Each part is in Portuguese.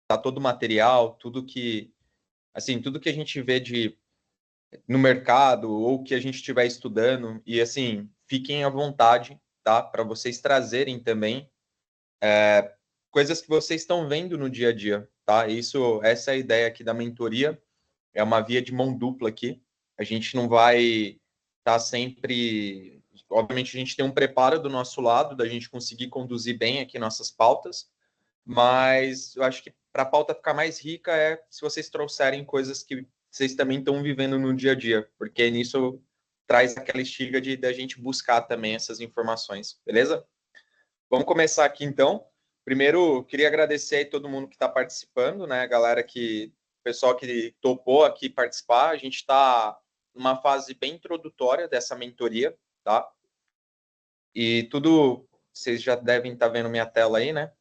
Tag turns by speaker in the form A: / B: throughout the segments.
A: tá todo o material, tudo que, assim, tudo que a gente vê no mercado ou que a gente estiver estudando. E, assim, fiquem à vontade, tá? Para vocês trazerem também coisas que vocês estão vendo no dia a dia, tá? Essa é a ideia aqui da mentoria, é uma via de mão dupla aqui. A gente não vai estar sempre. Obviamente, a gente tem um preparo do nosso lado, da gente conseguir conduzir bem aqui nossas pautas, mas eu acho que para a pauta ficar mais rica é se vocês trouxerem coisas que vocês também estão vivendo no dia a dia, porque nisso traz aquela estiga de da gente buscar também essas informações, beleza? Vamos começar aqui então. Primeiro, queria agradecer aí todo mundo que está participando, né? A galera pessoal que topou aqui participar. A gente está numa fase bem introdutória dessa mentoria, tá? E tudo, vocês já devem estar vendo minha tela aí, né?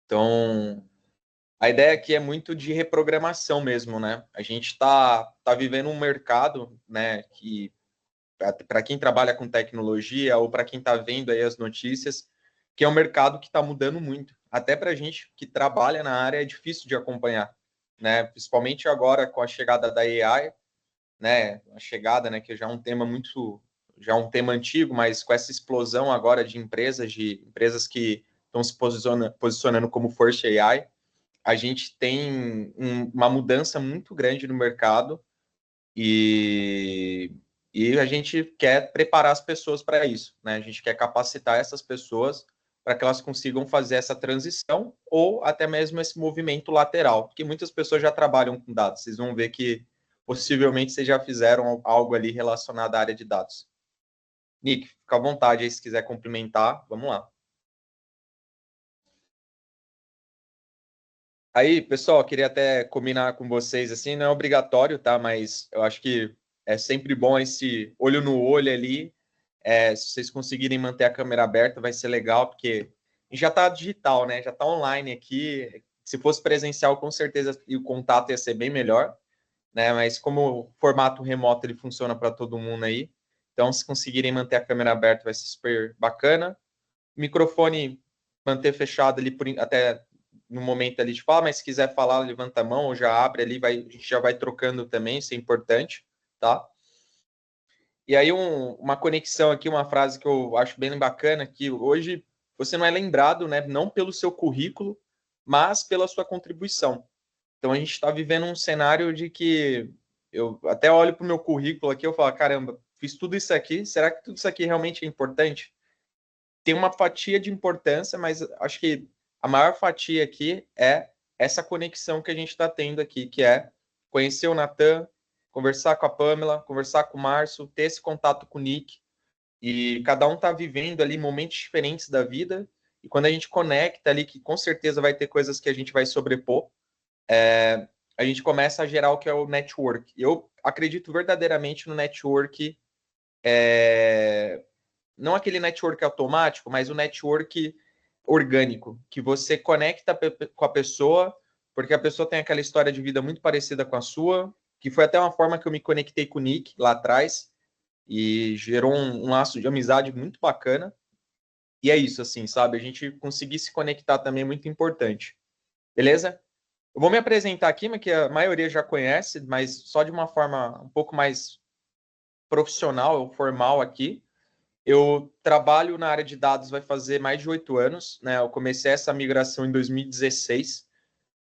A: Então, a ideia aqui é muito de reprogramação mesmo, né? A gente tá vivendo um mercado, né? Que para quem trabalha com tecnologia ou para quem está vendo aí as notícias, que é um mercado que está mudando muito. Até para a gente que trabalha na área é difícil de acompanhar, né? Principalmente agora com a chegada da AI, né? A chegada, né? Que já é um tema já é um tema antigo, mas com essa explosão agora de empresas que estão se posicionando como First AI, a gente tem uma mudança muito grande no mercado e, e a gente quer preparar as pessoas para isso, né? A gente quer capacitar essas pessoas para que elas consigam fazer essa transição ou até mesmo esse movimento lateral, porque muitas pessoas já trabalham com dados. Vocês vão ver que possivelmente vocês já fizeram algo ali relacionado à área de dados. Nick, fica à vontade aí se quiser complementar, vamos lá. Aí, pessoal, queria até combinar com vocês, assim, não é obrigatório, tá? Mas eu acho que é sempre bom esse olho no olho ali. Se vocês conseguirem manter a câmera aberta, vai ser legal, porque já está digital, né? Já está online aqui. Se fosse presencial, com certeza e o contato ia ser bem melhor, né? Mas como o formato remoto ele funciona para todo mundo aí, então se conseguirem manter a câmera aberta, vai ser super bacana. Microfone manter fechado ali até no momento ali de fala, mas se quiser falar, levanta a mão ou já abre ali, a gente já vai trocando também, isso é importante, tá? E aí uma conexão aqui, uma frase que eu acho bem bacana, que hoje você não é lembrado, né, não pelo seu currículo, mas pela sua contribuição. Então a gente está vivendo um cenário de que eu até olho para o meu currículo aqui, eu falo, caramba, fiz tudo isso aqui, será que tudo isso aqui realmente é importante? Tem uma fatia de importância, mas acho que a maior fatia aqui é essa conexão que a gente está tendo aqui, que é conhecer o Natan, conversar com a Pamela, conversar com o Márcio, ter esse contato com o Nick, e cada um está vivendo ali momentos diferentes da vida, e quando a gente conecta ali, que com certeza vai ter coisas que a gente vai sobrepor, a gente começa a gerar o que é o network. Eu acredito verdadeiramente no network não aquele network automático, mas o network orgânico, que você conecta com a pessoa, porque a pessoa tem aquela história de vida muito parecida com a sua, que foi até uma forma que eu me conectei com o Nick lá atrás, e gerou um laço de amizade muito bacana. E é isso, assim, sabe? A gente conseguir se conectar também é muito importante. Beleza? Eu vou me apresentar aqui, mas que a maioria já conhece, mas só de uma forma um pouco mais profissional, formal aqui. Eu trabalho na área de dados vai fazer mais de 8 anos, né? Eu comecei essa migração em 2016.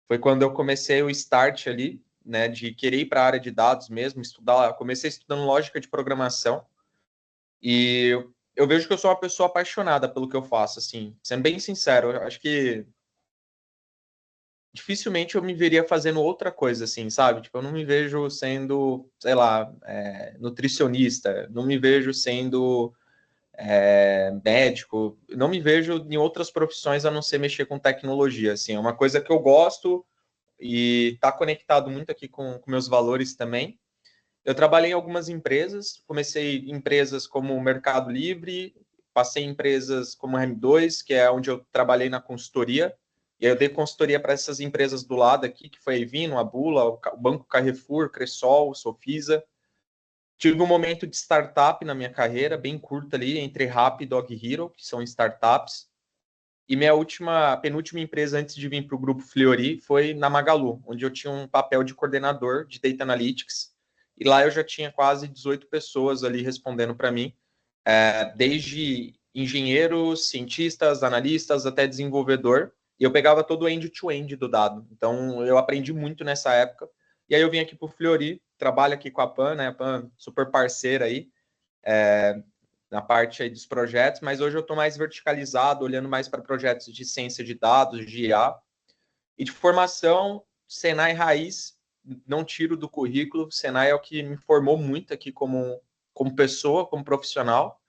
A: Foi quando eu comecei o start ali, né? De querer ir para a área de dados mesmo, estudar. Eu comecei estudando lógica de programação e eu vejo que eu sou uma pessoa apaixonada pelo que eu faço, assim. Sendo bem sincero, eu acho que dificilmente eu me veria fazendo outra coisa, assim, sabe? Tipo, eu não me vejo sendo, sei lá, nutricionista, não me vejo sendo médico, não me vejo em outras profissões a não ser mexer com tecnologia, assim, é uma coisa que eu gosto e está conectado muito aqui com meus valores também. Eu trabalhei em algumas empresas, comecei em empresas como o Mercado Livre, passei em empresas como a M2, que é onde eu trabalhei na consultoria, e aí eu dei consultoria para essas empresas do lado aqui, que foi a Evino, a Bula, o Banco Carrefour, Cressol, Sofisa. Tive um momento de startup na minha carreira, bem curta ali, entre Rappi e Dog Hero, que são startups. E minha penúltima empresa antes de vir para o grupo Fleury foi na Magalu, onde eu tinha um papel de coordenador de Data Analytics. E lá eu já tinha quase 18 pessoas ali respondendo para mim, desde engenheiros, cientistas, analistas, até desenvolvedor. E eu pegava todo o end-to-end do dado. Então, eu aprendi muito nessa época. E aí eu vim aqui para o Fleury, trabalho aqui com a PAN, né? A PAN super parceira aí, na parte aí dos projetos, mas hoje eu estou mais verticalizado, olhando mais para projetos de ciência de dados, de IA. E de formação, Senai raiz, não tiro do currículo. Senai é o que me formou muito aqui como pessoa, como profissional.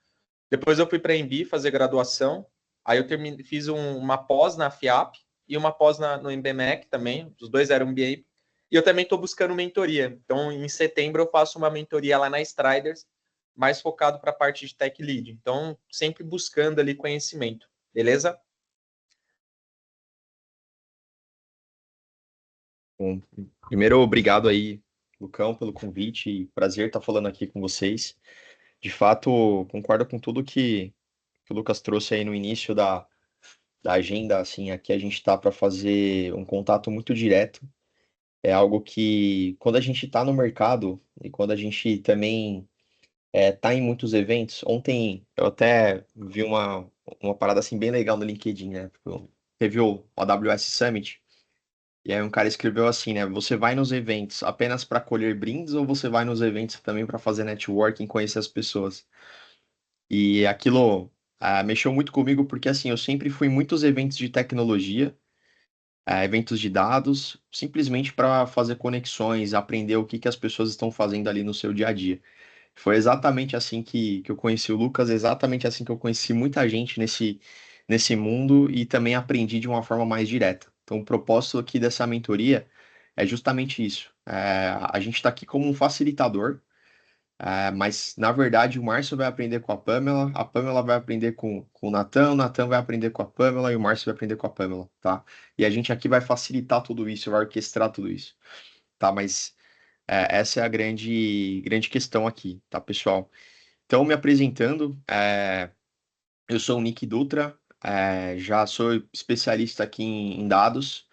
A: Depois eu fui para a Embi fazer graduação. Aí eu fiz uma pós na FIAP e uma pós no MBMEC também. Os dois eram MBA. E eu também estou buscando mentoria. Então, em setembro, eu faço uma mentoria lá na Striders, mais focado para a parte de tech lead. Então, sempre buscando ali conhecimento. Beleza?
B: Bom, primeiro, obrigado aí, Lucão, pelo convite. Prazer estar falando aqui com vocês. De fato, concordo com tudo que o Lucas trouxe aí no início da agenda. Assim, aqui a gente está para fazer um contato muito direto. É algo que, quando a gente está no mercado e quando a gente também tá em muitos eventos. Ontem eu até vi uma parada assim bem legal no LinkedIn, né? Tipo, teve o AWS Summit. E aí um cara escreveu assim, né? Você vai nos eventos apenas para colher brindes ou você vai nos eventos também para fazer networking, conhecer as pessoas? E aquilo mexeu muito comigo porque assim, eu sempre fui em muitos eventos de tecnologia, eventos de dados, simplesmente para fazer conexões, aprender o que que as pessoas estão fazendo ali no seu dia a dia. Foi exatamente assim que eu conheci o Lucas, exatamente assim que eu conheci muita gente nesse mundo e também aprendi de uma forma mais direta. Então, o propósito aqui dessa mentoria é justamente isso. A gente está aqui como um facilitador, mas na verdade o Márcio vai aprender com a Pamela vai aprender com o Natan vai aprender com a Pamela e o Márcio vai aprender com a Pamela, tá? E a gente aqui vai facilitar tudo isso, vai orquestrar tudo isso, tá? Mas essa é a grande questão aqui, tá, pessoal? Então, me apresentando, eu sou o Nick Dutra, já sou especialista aqui em dados.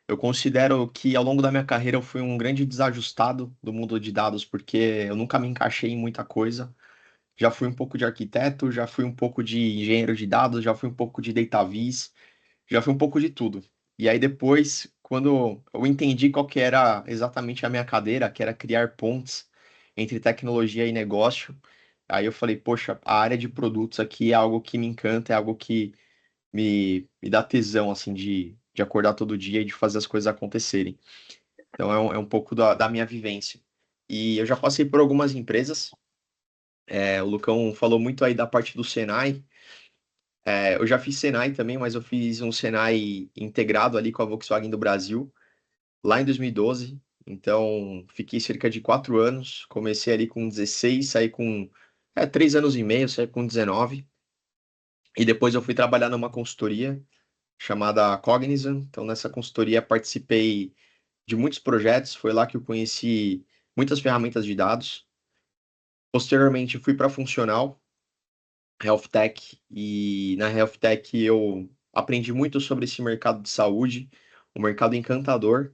B: Eu considero que ao longo da minha carreira eu fui um grande desajustado do mundo de dados, porque eu nunca me encaixei em muita coisa. Já fui um pouco de arquiteto, já fui um pouco de engenheiro de dados, já fui um pouco de data viz, já fui um pouco de tudo. E aí depois, quando eu entendi qual que era exatamente a minha cadeira, que era criar pontes entre tecnologia e negócio, aí eu falei, poxa, a área de produtos aqui é algo que me encanta, é algo que me dá tesão, assim, de acordar todo dia e de fazer as coisas acontecerem. Então é um pouco da minha vivência. E eu já passei por algumas empresas, o Lucão falou muito aí da parte do Senai. Eu já fiz Senai também, mas eu fiz um Senai integrado ali com a Volkswagen do Brasil, lá em 2012. Então, fiquei cerca de 4 anos. Comecei ali com 16, saí com 3 anos e meio, saí com 19. E depois eu fui trabalhar numa consultoria chamada Cognizant. Então, nessa consultoria participei de muitos projetos. Foi lá que eu conheci muitas ferramentas de dados. Posteriormente, fui para a Funcional, Health Tech, e na Health Tech eu aprendi muito sobre esse mercado de saúde, um mercado encantador.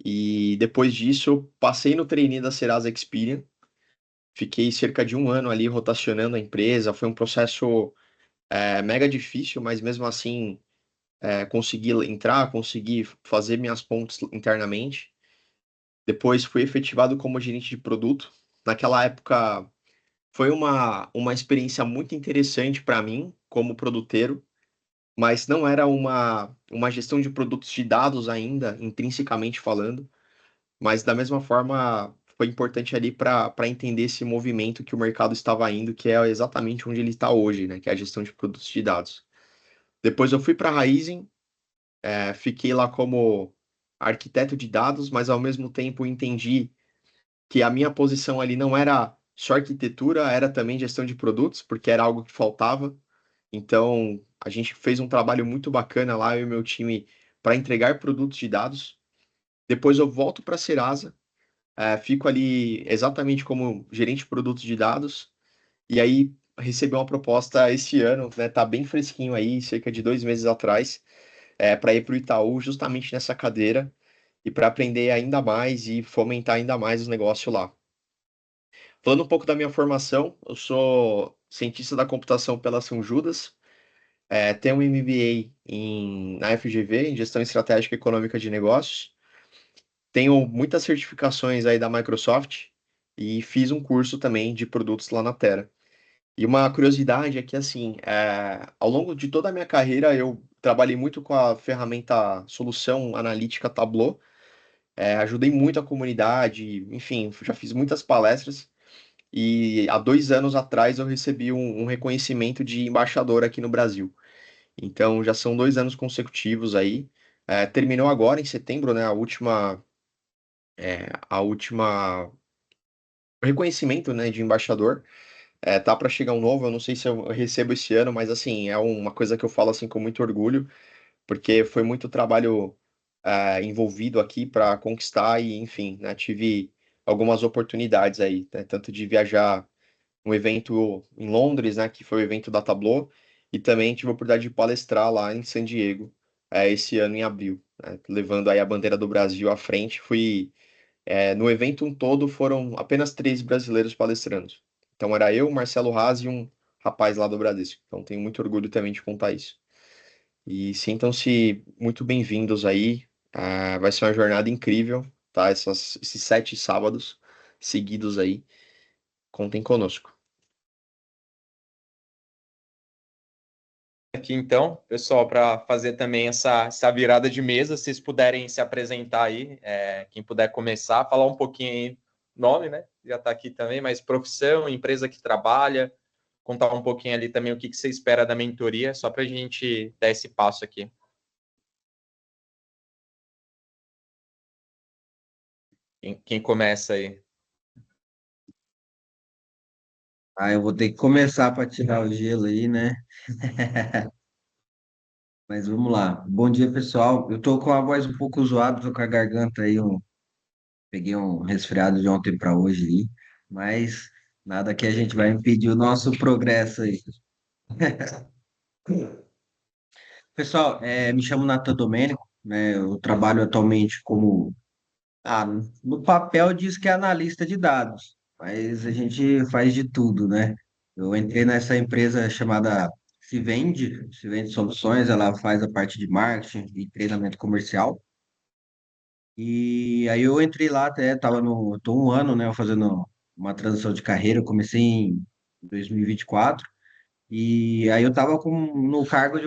B: E depois disso, eu passei no trainee da Serasa Experian, fiquei cerca de um ano ali rotacionando a empresa. Foi um processo mega difícil, mas mesmo assim consegui entrar, consegui fazer minhas pontes internamente. Depois fui efetivado como gerente de produto. Naquela época foi uma experiência muito interessante para mim como produteiro, mas não era uma gestão de produtos de dados ainda, intrinsecamente falando. Mas da mesma forma, foi importante ali para entender esse movimento que o mercado estava indo, que é exatamente onde ele está hoje, né? Que é a gestão de produtos de dados. Depois eu fui para a Raizen, fiquei lá como arquiteto de dados, mas ao mesmo tempo entendi que a minha posição ali não era só arquitetura, era também gestão de produtos, porque era algo que faltava. Então, a gente fez um trabalho muito bacana lá, eu e meu time, para entregar produtos de dados. Depois eu volto para a Serasa. Fico ali exatamente como gerente de produtos de dados. E aí, recebi uma proposta esse ano, né? Tá bem fresquinho aí, cerca de 2 meses atrás, para ir para o Itaú, justamente nessa cadeira, e para aprender ainda mais e fomentar ainda mais os negócios lá. Falando um pouco da minha formação, eu sou cientista da computação pela São Judas, tenho um MBA na FGV, em Gestão Estratégica e Econômica de Negócios, tenho muitas certificações aí da Microsoft e fiz um curso também de produtos lá na Terra. E uma curiosidade é que, assim, ao longo de toda a minha carreira, eu trabalhei muito com a ferramenta solução analítica Tableau, ajudei muito a comunidade, enfim, já fiz muitas palestras. E há 2 anos atrás eu recebi um reconhecimento de embaixador aqui no Brasil. Então já são 2 anos consecutivos aí. Terminou agora em setembro, né? A última reconhecimento, né, de embaixador. Tá para chegar um novo, eu não sei se eu recebo esse ano, mas assim, é uma coisa que eu falo assim com muito orgulho, porque foi muito trabalho envolvido aqui para conquistar e, enfim, né, tive algumas oportunidades aí, né, tanto de viajar um evento em Londres, né, que foi o evento da Tableau, e também tive a oportunidade de palestrar lá em San Diego, esse ano em abril, né, levando aí a bandeira do Brasil à frente. No evento um todo foram apenas 3 brasileiros palestrando. Então era eu, Marcelo Haas e um rapaz lá do Bradesco. Então tenho muito orgulho também de contar isso. E sintam-se muito bem-vindos aí. Vai ser uma jornada incrível, tá? Esses 7 sábados seguidos aí. Contem conosco.
A: Aqui então, pessoal, para fazer também essa virada de mesa, se vocês puderem se apresentar aí, quem puder começar, falar um pouquinho aí, nome, né? Já está aqui também, mas profissão, empresa que trabalha, contar um pouquinho ali também o que você espera da mentoria, só para a gente dar esse passo aqui. Quem começa aí?
C: Ah, eu vou ter que começar para tirar o gelo aí, né? Mas vamos lá. Bom dia, pessoal. Eu tô com a voz um pouco zoada, tô com a garganta aí, peguei um resfriado de ontem para hoje aí, mas nada que a gente vai impedir o nosso progresso aí. Pessoal, me chamo Natan Domênico, né? Eu trabalho atualmente como, no papel diz que é analista de dados, mas a gente faz de tudo, né? Eu entrei nessa empresa chamada Se Vende Soluções, ela faz a parte de marketing e treinamento comercial. E aí eu entrei lá até, tô um ano, né, fazendo uma transição de carreira, eu comecei em 2024. E aí eu estava no cargo de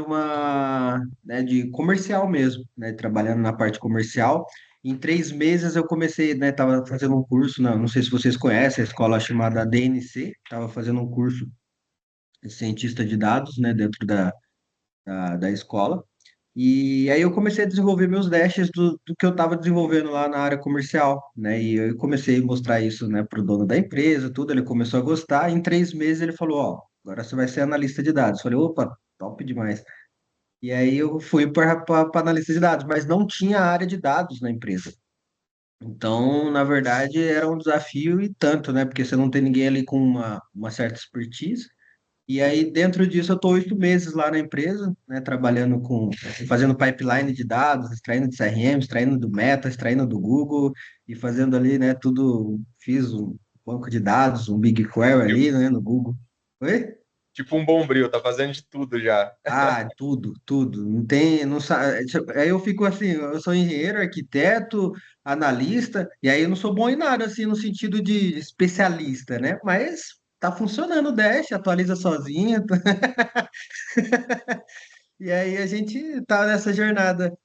C: de comercial mesmo, né, trabalhando na parte comercial. Em 3 meses eu comecei, né, tava fazendo um curso, não sei se vocês conhecem, a escola chamada DNC, estava fazendo um curso de cientista de dados, né, dentro da escola. E aí eu comecei a desenvolver meus dashes do que eu estava desenvolvendo lá na área comercial, né? E eu comecei a mostrar isso, né, para o dono da empresa, tudo. Ele começou a gostar. E em 3 meses ele falou: Ó, agora você vai ser analista de dados. Eu falei: opa, top demais. E aí eu fui para analista de dados, mas não tinha área de dados na empresa. Então, na verdade, era um desafio e tanto, né? Porque você não tem ninguém ali com uma certa expertise. E aí, dentro disso, eu estou 8 meses lá na empresa, né, fazendo pipeline de dados, extraindo de CRM, extraindo do Meta, extraindo do Google e fazendo ali, né, tudo. Fiz um banco de dados, um BigQuery ali, né, no Google. Oi?
A: Tipo um bombril, tá fazendo de tudo já.
C: Ah, tudo, tudo. Não tem, não sabe. Aí eu fico assim, eu sou engenheiro, arquiteto, analista, e aí eu não sou bom em nada, assim, no sentido de especialista, né? Mas tá funcionando o Dash, atualiza sozinho. E aí a gente tá nessa jornada,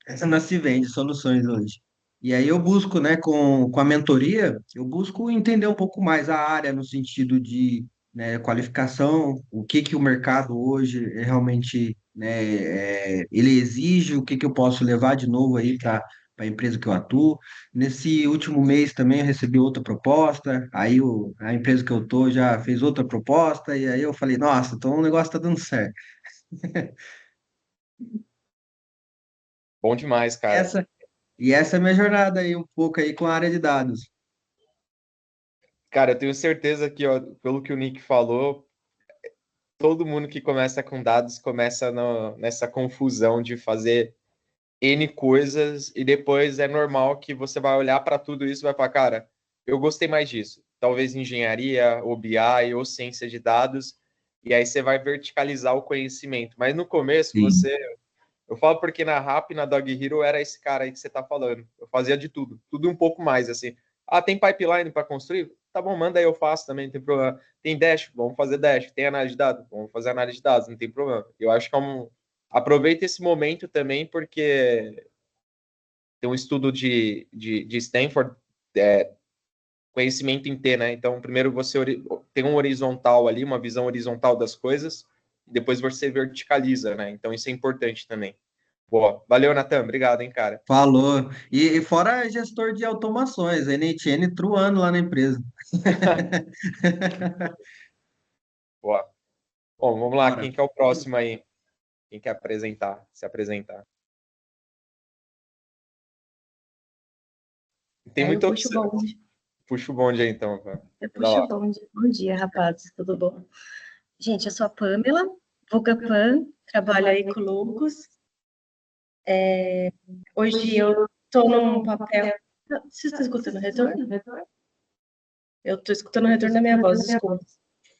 C: essa não se vende soluções hoje. E aí eu busco, né, com a mentoria, eu busco entender um pouco mais a área no sentido de, né, qualificação, o que que o mercado hoje realmente, né, ele exige, o que que eu posso levar de novo aí para a empresa que eu atuo. Nesse último mês também eu recebi outra proposta, aí a empresa que eu tô já fez outra proposta, e aí eu falei, nossa, então o negócio tá dando certo.
A: Bom demais, cara.
C: Essa E essa é a minha jornada aí, um pouco aí com a área de dados.
A: Cara, eu tenho certeza que, ó, pelo que o Nick falou, todo mundo que começa com dados começa nessa confusão de fazer N coisas e depois é normal que você vai olhar para tudo isso e vai falar, cara, eu gostei mais disso. Talvez engenharia, ou BI, ou ciência de dados, e aí você vai verticalizar o conhecimento. Mas no começo,
C: Sim.
A: eu falo porque na RAP, na Dog Hero, eu era esse cara aí que você tá falando. Eu fazia de tudo um pouco mais, assim. Ah, tem pipeline para construir? Tá bom, manda aí, eu faço também, não tem problema. Tem dash? Vamos fazer dash. Tem análise de dados? Vamos fazer análise de dados, não tem problema. Eu acho que aproveita esse momento também, porque tem um estudo de Stanford, é, conhecimento em T, né? Então, primeiro você tem um horizontal ali, uma visão horizontal das coisas, e depois você verticaliza, né? Então, isso é importante também. Boa. Valeu, Natan. Obrigado, hein, cara.
C: Falou. E fora gestor de automações, NTN truando lá na empresa.
A: Boa. Bom, vamos lá.
C: Bora.
A: Quem que é o próximo aí? Quem quer apresentar? Se apresentar. Tem
D: Aí eu
A: muita
D: puxo o
A: opção.
D: bonde.
A: Puxa o bonde aí, então. Cara.
D: Eu
A: Vai
D: puxo
A: lá.
D: o bonde. Bom dia, rapazes. Tudo bom? Gente, eu sou a Pamela, vulga Pan, trabalho aí com o Lucas. Hoje eu estou num papel. Você está escutando o retorno? Eu estou escutando o retorno da minha voz, desculpa.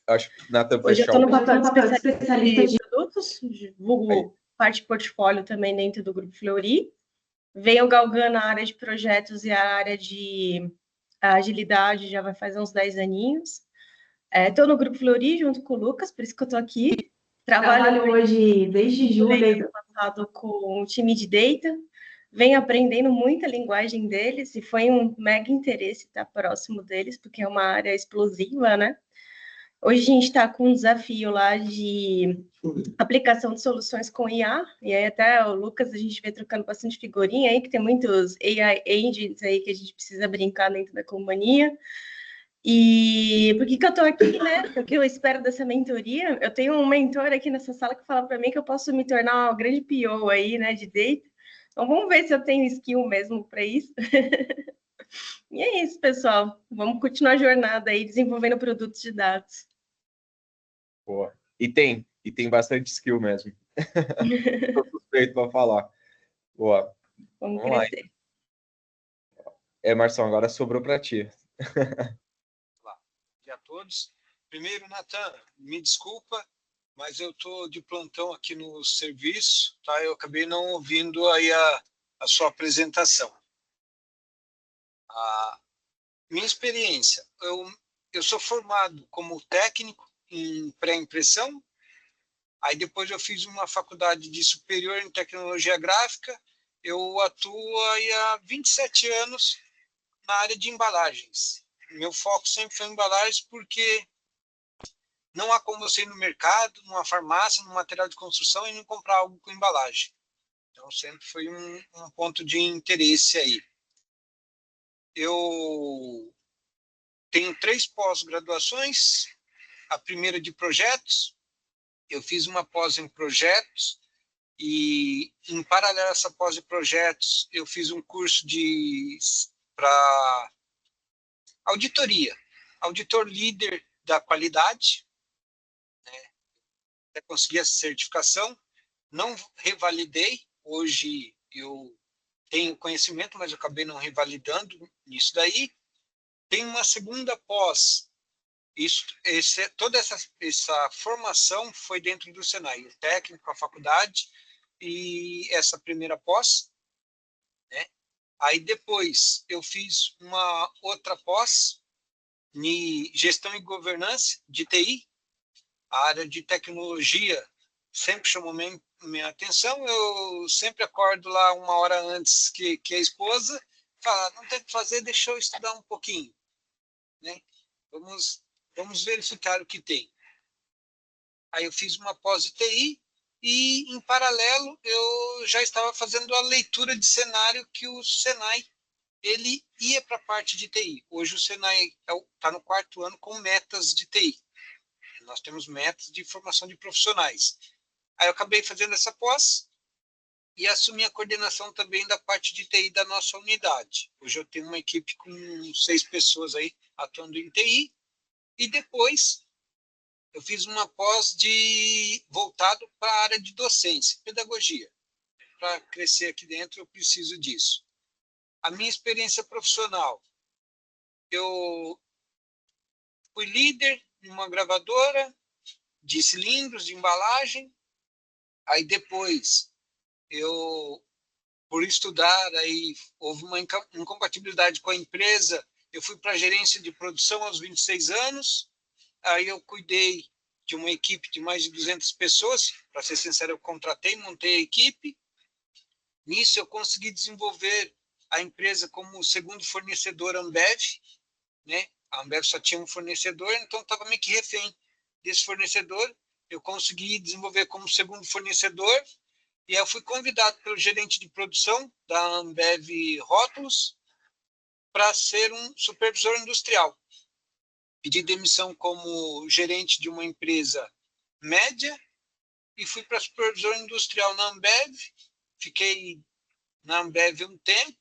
A: Acho que o Natan
D: Hoje eu
A: fechou
D: estou
A: o
D: no papel
A: microfone.
D: de especialista de produtos,
A: Aí.
D: vulgo parte portfólio também dentro do Grupo Fleury. Venho galgando a área de projetos e a área de agilidade já vai fazer uns 10 aninhos. Estou no Grupo Fleury junto com o Lucas, por isso que eu estou aqui. Trabalho hoje, desde julho do ano passado, com o time de Data. Venho aprendendo muita linguagem deles e foi um mega interesse estar próximo deles, porque é uma área explosiva, né? Hoje a gente está com um desafio lá de aplicação de soluções com IA, e aí até o Lucas a gente vê trocando bastante figurinha aí, que tem muitos AI agents aí que a gente precisa brincar dentro da companhia. E por que que eu tô aqui, né? Porque eu espero dessa mentoria. Eu tenho um mentor aqui nessa sala que fala para mim que eu posso me tornar uma grande PO aí, né, de data. Então vamos ver se eu tenho skill mesmo para isso. E é isso, pessoal. Vamos continuar a jornada aí desenvolvendo produtos de dados.
A: Boa. E tem bastante skill mesmo. Tô suspeito para falar. Boa.
D: Vamos
A: Vamos lá.
D: crescer.
A: Marção, agora sobrou para ti.
E: Olá, bom dia a todos. Primeiro, Natan, me desculpa, mas eu estou de plantão aqui no serviço, tá? Eu acabei não ouvindo aí a sua apresentação. A minha experiência, eu sou formado como técnico em pré-impressão, aí depois eu fiz uma faculdade de superior em tecnologia gráfica, eu atuo aí há 27 anos na área de embalagens. Meu foco sempre foi em embalagens porque não há como você ir no mercado, numa farmácia, num material de construção e não comprar algo com embalagem. Então, sempre foi um ponto de interesse aí. Eu tenho 3 pós-graduações. A primeira de projetos. Eu fiz uma pós em projetos e, em paralelo a essa pós de projetos, eu fiz um curso para auditoria. Auditor líder da qualidade. Até consegui essa certificação. Não revalidei, hoje eu tenho conhecimento, mas eu acabei não revalidando nisso daí. Tem uma segunda pós, toda essa formação foi dentro do Senai, o técnico, a faculdade e essa primeira pós, né? Aí depois eu fiz uma outra pós em gestão e governança de TI, a área de tecnologia sempre chamou minha atenção. Eu sempre acordo lá 1 hora antes que a esposa, fala, não tem o que fazer, deixa eu estudar um pouquinho, né? Vamos verificar o que tem. Aí eu fiz uma pós de TI e, em paralelo, eu já estava fazendo a leitura de cenário que o Senai ele ia para a parte de TI. Hoje o Senai está no 4º ano com metas de TI. Nós temos metas de formação de profissionais. Aí eu acabei fazendo essa pós e assumi a coordenação também da parte de TI da nossa unidade. Hoje eu tenho uma equipe com 6 pessoas aí atuando em TI. E depois eu fiz uma pós voltado para a área de docência, pedagogia. Para crescer aqui dentro, eu preciso disso. A minha experiência profissional, eu fui líder em uma gravadora de cilindros, de embalagem. Aí depois, por estudar, aí houve uma incompatibilidade com a empresa. Eu fui para a gerência de produção aos 26 anos. Aí eu cuidei de uma equipe de mais de 200 pessoas. Para ser sincero, eu contratei, montei a equipe. Nisso, eu consegui desenvolver a empresa como segundo fornecedor Ambev, né? A Ambev só tinha um fornecedor, então estava meio que refém desse fornecedor. Eu consegui desenvolver como segundo fornecedor, e eu fui convidado pelo gerente de produção da Ambev Rótulos para ser um supervisor industrial. Pedi demissão como gerente de uma empresa média e fui para supervisor industrial na Ambev. Fiquei na Ambev um tempo.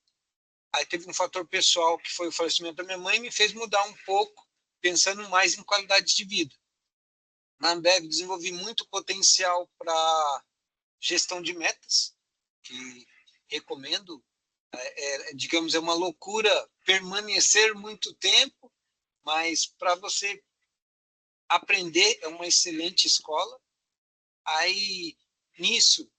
E: Aí teve um fator pessoal, que foi o falecimento da minha mãe, e me fez mudar um pouco, pensando mais em qualidade de vida. Na Ambev desenvolvi muito potencial para gestão de metas, que recomendo. Digamos, é uma loucura permanecer muito tempo, mas para você aprender é uma excelente escola. Aí, nisso,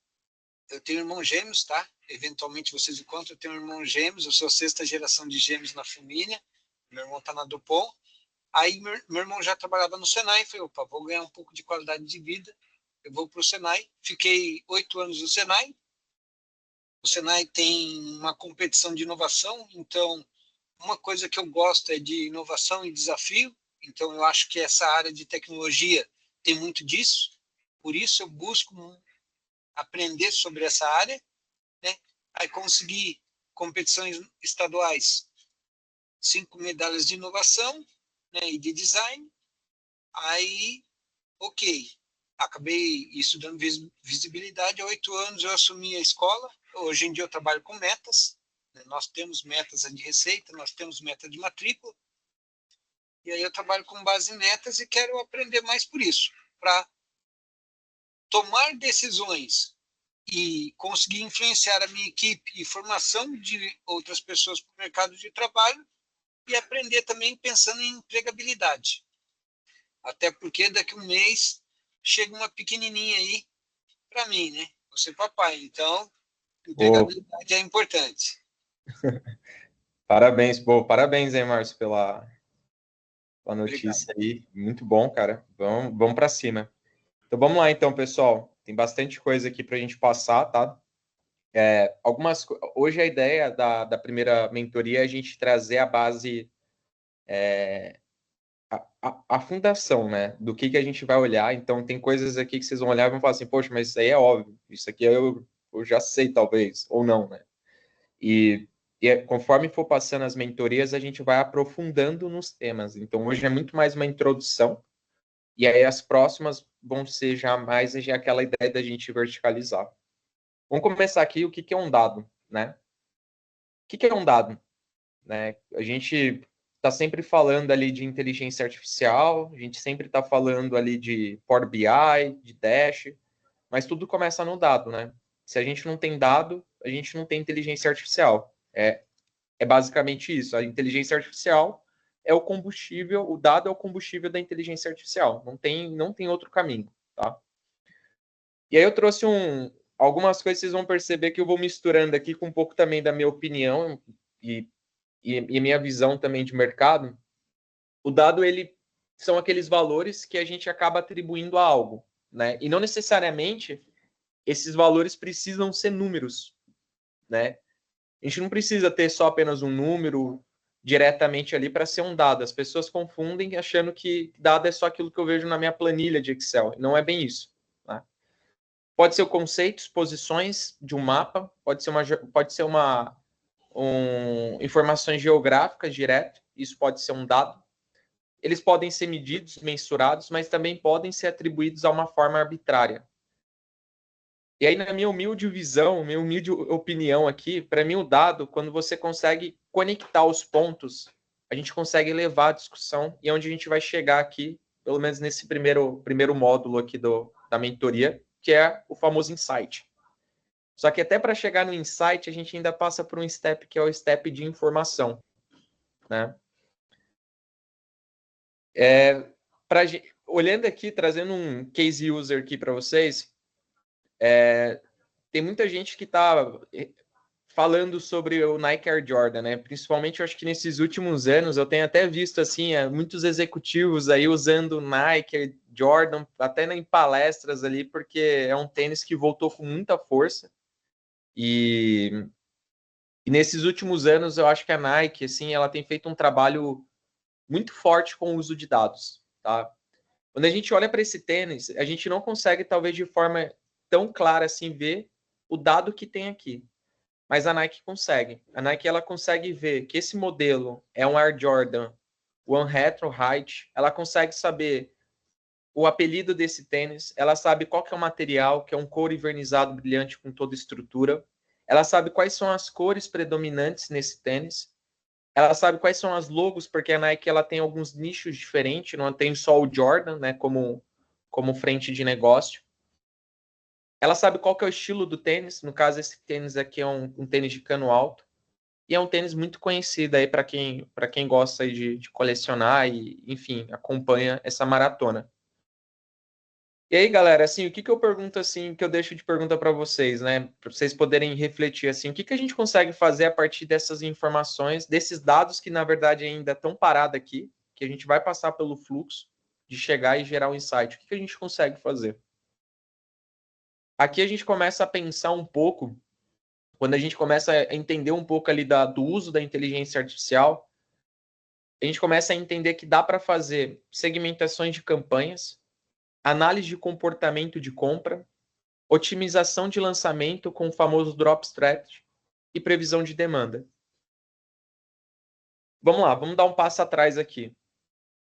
E: eu tenho irmãos gêmeos, tá? Eventualmente vocês encontram, eu tenho irmãos gêmeos, eu sou a 6ª geração de gêmeos na família, meu irmão está na Dupont. Aí meu irmão já trabalhava no Senai, falei, opa, vou ganhar um pouco de qualidade de vida, eu vou para o Senai. Fiquei 8 anos no Senai. O Senai tem uma competição de inovação, então uma coisa que eu gosto é de inovação e desafio, então eu acho que essa área de tecnologia tem muito disso, por isso eu busco aprender sobre essa área, né? Aí consegui competições estaduais, 5 medalhas de inovação, né, e de design. Aí, ok, acabei estudando visibilidade. Há 8 anos eu assumi a escola. Hoje em dia eu trabalho com metas, né? Nós temos metas de receita, nós temos meta de matrícula, e aí eu trabalho com base em metas e quero aprender mais por isso, para tomar decisões e conseguir influenciar a minha equipe e formação de outras pessoas para o mercado de trabalho, e aprender também pensando em empregabilidade. Até porque daqui a um mês chega uma pequenininha aí para mim, né? Vou ser papai, então empregabilidade é importante.
A: Parabéns, parabéns aí, Márcio, pela notícia. Obrigado. Aí. Muito bom, cara. Vamos para cima. Então vamos lá, então, pessoal. Tem bastante coisa aqui para a gente passar, tá? Hoje a ideia da primeira mentoria é a gente trazer a base, a fundação, né? Do que a gente vai olhar. Então tem coisas aqui que vocês vão olhar e vão falar assim, poxa, mas isso aí é óbvio. Isso aqui eu já sei, talvez, ou não, né? E conforme for passando as mentorias, a gente vai aprofundando nos temas. Então hoje é muito mais uma introdução, e aí as próximas vão ser já mais aquela ideia da gente verticalizar. Vamos começar aqui o que é um dado, né? O que é um dado? Né? A gente está sempre falando ali de inteligência artificial, a gente sempre está falando ali de Power BI, de Dash, mas tudo começa no dado, né? Se a gente não tem dado, a gente não tem inteligência artificial. É basicamente isso. A inteligência artificial é o combustível, o dado é o combustível da inteligência artificial. Não tem outro caminho, tá? E aí eu trouxe algumas coisas, vocês vão perceber que eu vou misturando aqui com um pouco também da minha opinião e minha visão também de mercado. O dado, são aqueles valores que a gente acaba atribuindo a algo, né? E não necessariamente esses valores precisam ser números, né? A gente não precisa ter só apenas um número diretamente ali para ser um dado. As pessoas confundem achando que dado é só aquilo que eu vejo na minha planilha de Excel. Não é bem isso, né? Pode ser conceitos, posições de um mapa, pode ser informações geográficas direto, isso pode ser um dado. Eles podem ser medidos, mensurados, mas também podem ser atribuídos a uma forma arbitrária. E aí, na minha humilde visão, minha humilde opinião aqui, para mim o dado, quando você consegue conectar os pontos, a gente consegue levar a discussão e é onde a gente vai chegar aqui pelo menos nesse primeiro módulo aqui da mentoria, que é o famoso insight. Só que até para chegar no insight, a gente ainda passa por um step que é o step de informação, né? Olhando aqui, trazendo um case user aqui para vocês, tem muita gente que está falando sobre o Nike Air Jordan, né? Principalmente, eu acho que nesses últimos anos, eu tenho até visto, assim, muitos executivos aí usando o Nike Air Jordan, até em palestras ali, porque é um tênis que voltou com muita força. E nesses últimos anos, eu acho que a Nike, assim, ela tem feito um trabalho muito forte com o uso de dados, tá? Quando a gente olha para esse tênis, a gente não consegue, talvez, de forma tão clara assim, ver o dado que tem aqui. Mas a Nike consegue. A Nike, ela consegue ver que esse modelo é um Air Jordan One Retro Height. Ela consegue saber o apelido desse tênis. Ela sabe qual que é o material, que é um couro envernizado brilhante com toda estrutura. Ela sabe quais são as cores predominantes nesse tênis. Ela sabe quais são as logos, porque a Nike ela tem alguns nichos diferentes, não tem só o Jordan, né, como frente de negócio. Ela sabe qual que é o estilo do tênis, no caso esse tênis aqui é um tênis de cano alto, e é um tênis muito conhecido aí para quem gosta aí de colecionar e, enfim, acompanha essa maratona. E aí, galera, assim, o que eu pergunto, assim, que eu deixo de pergunta para vocês, né? Para vocês poderem refletir, assim, o que a gente consegue fazer a partir dessas informações, desses dados que, na verdade, ainda estão parados aqui, que a gente vai passar pelo fluxo de chegar e gerar um insight. O que a gente consegue fazer? Aqui a gente começa a pensar um pouco, quando a gente começa a entender um pouco ali do uso da inteligência artificial, a gente começa a entender que dá para fazer segmentações de campanhas, análise de comportamento de compra, otimização de lançamento com o famoso drop strategy e previsão de demanda. Vamos lá, vamos dar um passo atrás aqui.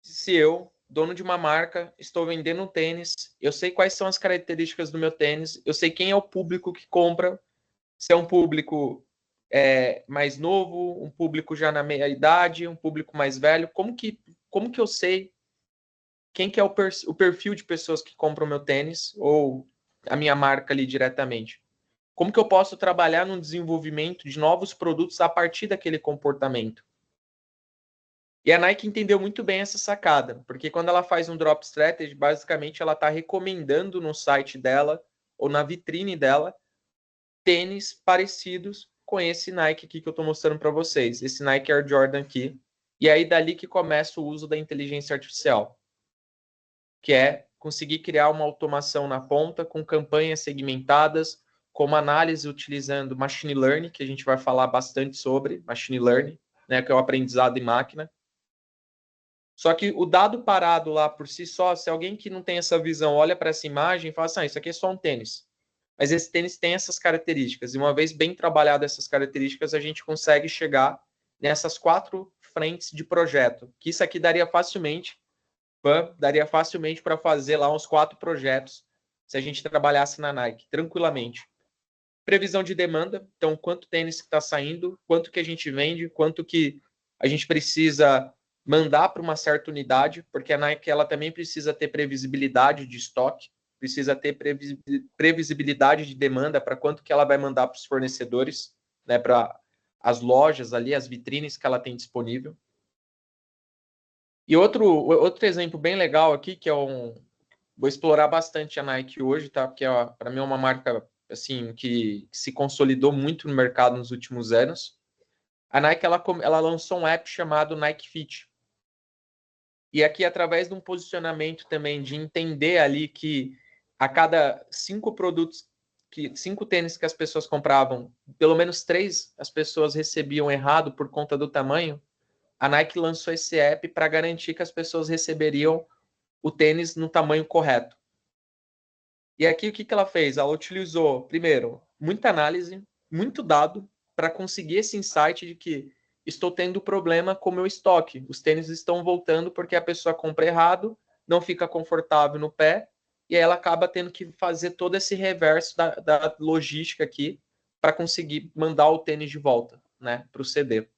A: Se eu, dono de uma marca, estou vendendo um tênis, eu sei quais são as características do meu tênis, eu sei quem é o público que compra, se é um público mais novo, um público já na meia idade, um público mais velho, como que eu sei quem que é o perfil de pessoas que compram meu tênis ou a minha marca ali diretamente? Como que eu posso trabalhar no desenvolvimento de novos produtos a partir daquele comportamento? E a Nike entendeu muito bem essa sacada, porque quando ela faz um drop strategy, basicamente ela está recomendando no site dela ou na vitrine dela tênis parecidos com esse Nike aqui que eu estou mostrando para vocês, esse Nike Air Jordan aqui. E aí dali que começa o uso da inteligência artificial, que é conseguir criar uma automação na ponta com campanhas segmentadas, como análise utilizando machine learning, que a gente vai falar bastante sobre machine learning, né, que é o aprendizado em máquina. Só que o dado parado lá por si só, se alguém que não tem essa visão olha para essa imagem e fala assim, isso aqui é só um tênis. Mas esse tênis tem essas características. E uma vez bem trabalhado essas características, a gente consegue chegar nessas 4 frentes de projeto. Que isso aqui daria facilmente para fazer lá uns 4 projetos se a gente trabalhasse na Nike, tranquilamente. Previsão de demanda, então quanto tênis está saindo, quanto que a gente vende, quanto que a gente precisa mandar para uma certa unidade, porque a Nike ela também precisa ter previsibilidade de estoque, precisa ter previsibilidade de demanda para quanto que ela vai mandar para os fornecedores, né, para as lojas ali, as vitrines que ela tem disponível. E outro exemplo bem legal aqui, que é vou explorar bastante a Nike hoje, tá? Porque para mim é uma marca assim que se consolidou muito no mercado nos últimos anos. A Nike ela lançou um app chamado Nike Fit. E aqui, através de um posicionamento também de entender ali que a cada 5 produtos, 5 tênis que as pessoas compravam, pelo menos 3 as pessoas recebiam errado por conta do tamanho, a Nike lançou esse app para garantir que as pessoas receberiam o tênis no tamanho correto. E aqui o que ela fez? Ela utilizou, primeiro, muita análise, muito dado, para conseguir esse insight de que estou tendo problema com o meu estoque. Os tênis estão voltando porque a pessoa compra errado, não fica confortável no pé, e aí ela acaba tendo que fazer todo esse reverso da logística aqui para conseguir mandar o tênis de volta, né, para o CD.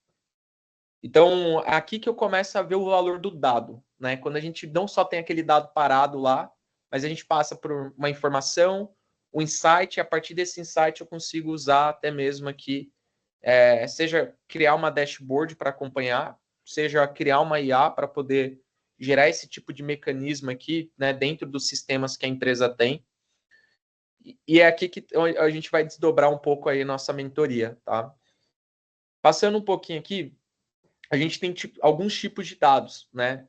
A: Então, aqui que eu começo a ver o valor do dado. né? Quando a gente não só tem aquele dado parado lá, mas a gente passa por uma informação, um insight, e a partir desse insight eu consigo usar até mesmo aqui, seja criar uma dashboard para acompanhar, seja criar uma IA para poder gerar esse tipo de mecanismo aqui, né, dentro dos sistemas que a empresa tem. E é aqui que a gente vai desdobrar um pouco aí nossa mentoria, tá? Passando um pouquinho aqui, a gente tem alguns tipos de dados, né?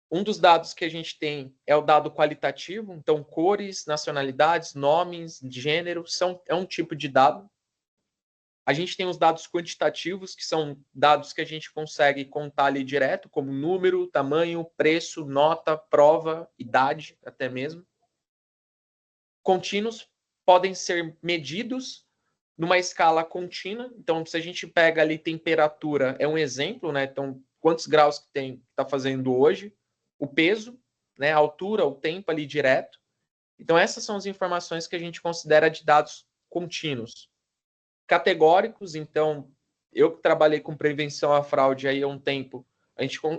A: Um dos dados que a gente tem é o dado qualitativo, então cores, nacionalidades, nomes, gênero, é um tipo de dado. A gente tem os dados quantitativos, que são dados que a gente consegue contar ali direto, como número, tamanho, preço, nota, prova, idade, até mesmo. Contínuos podem ser medidos numa escala contínua. Então, se a gente pega ali temperatura, é um exemplo, né? Então, quantos graus que está fazendo hoje, o peso, né? A altura, o tempo ali direto. Então, essas são as informações que a gente considera de dados contínuos. Categóricos, então, eu que trabalhei com prevenção à fraude aí há um tempo,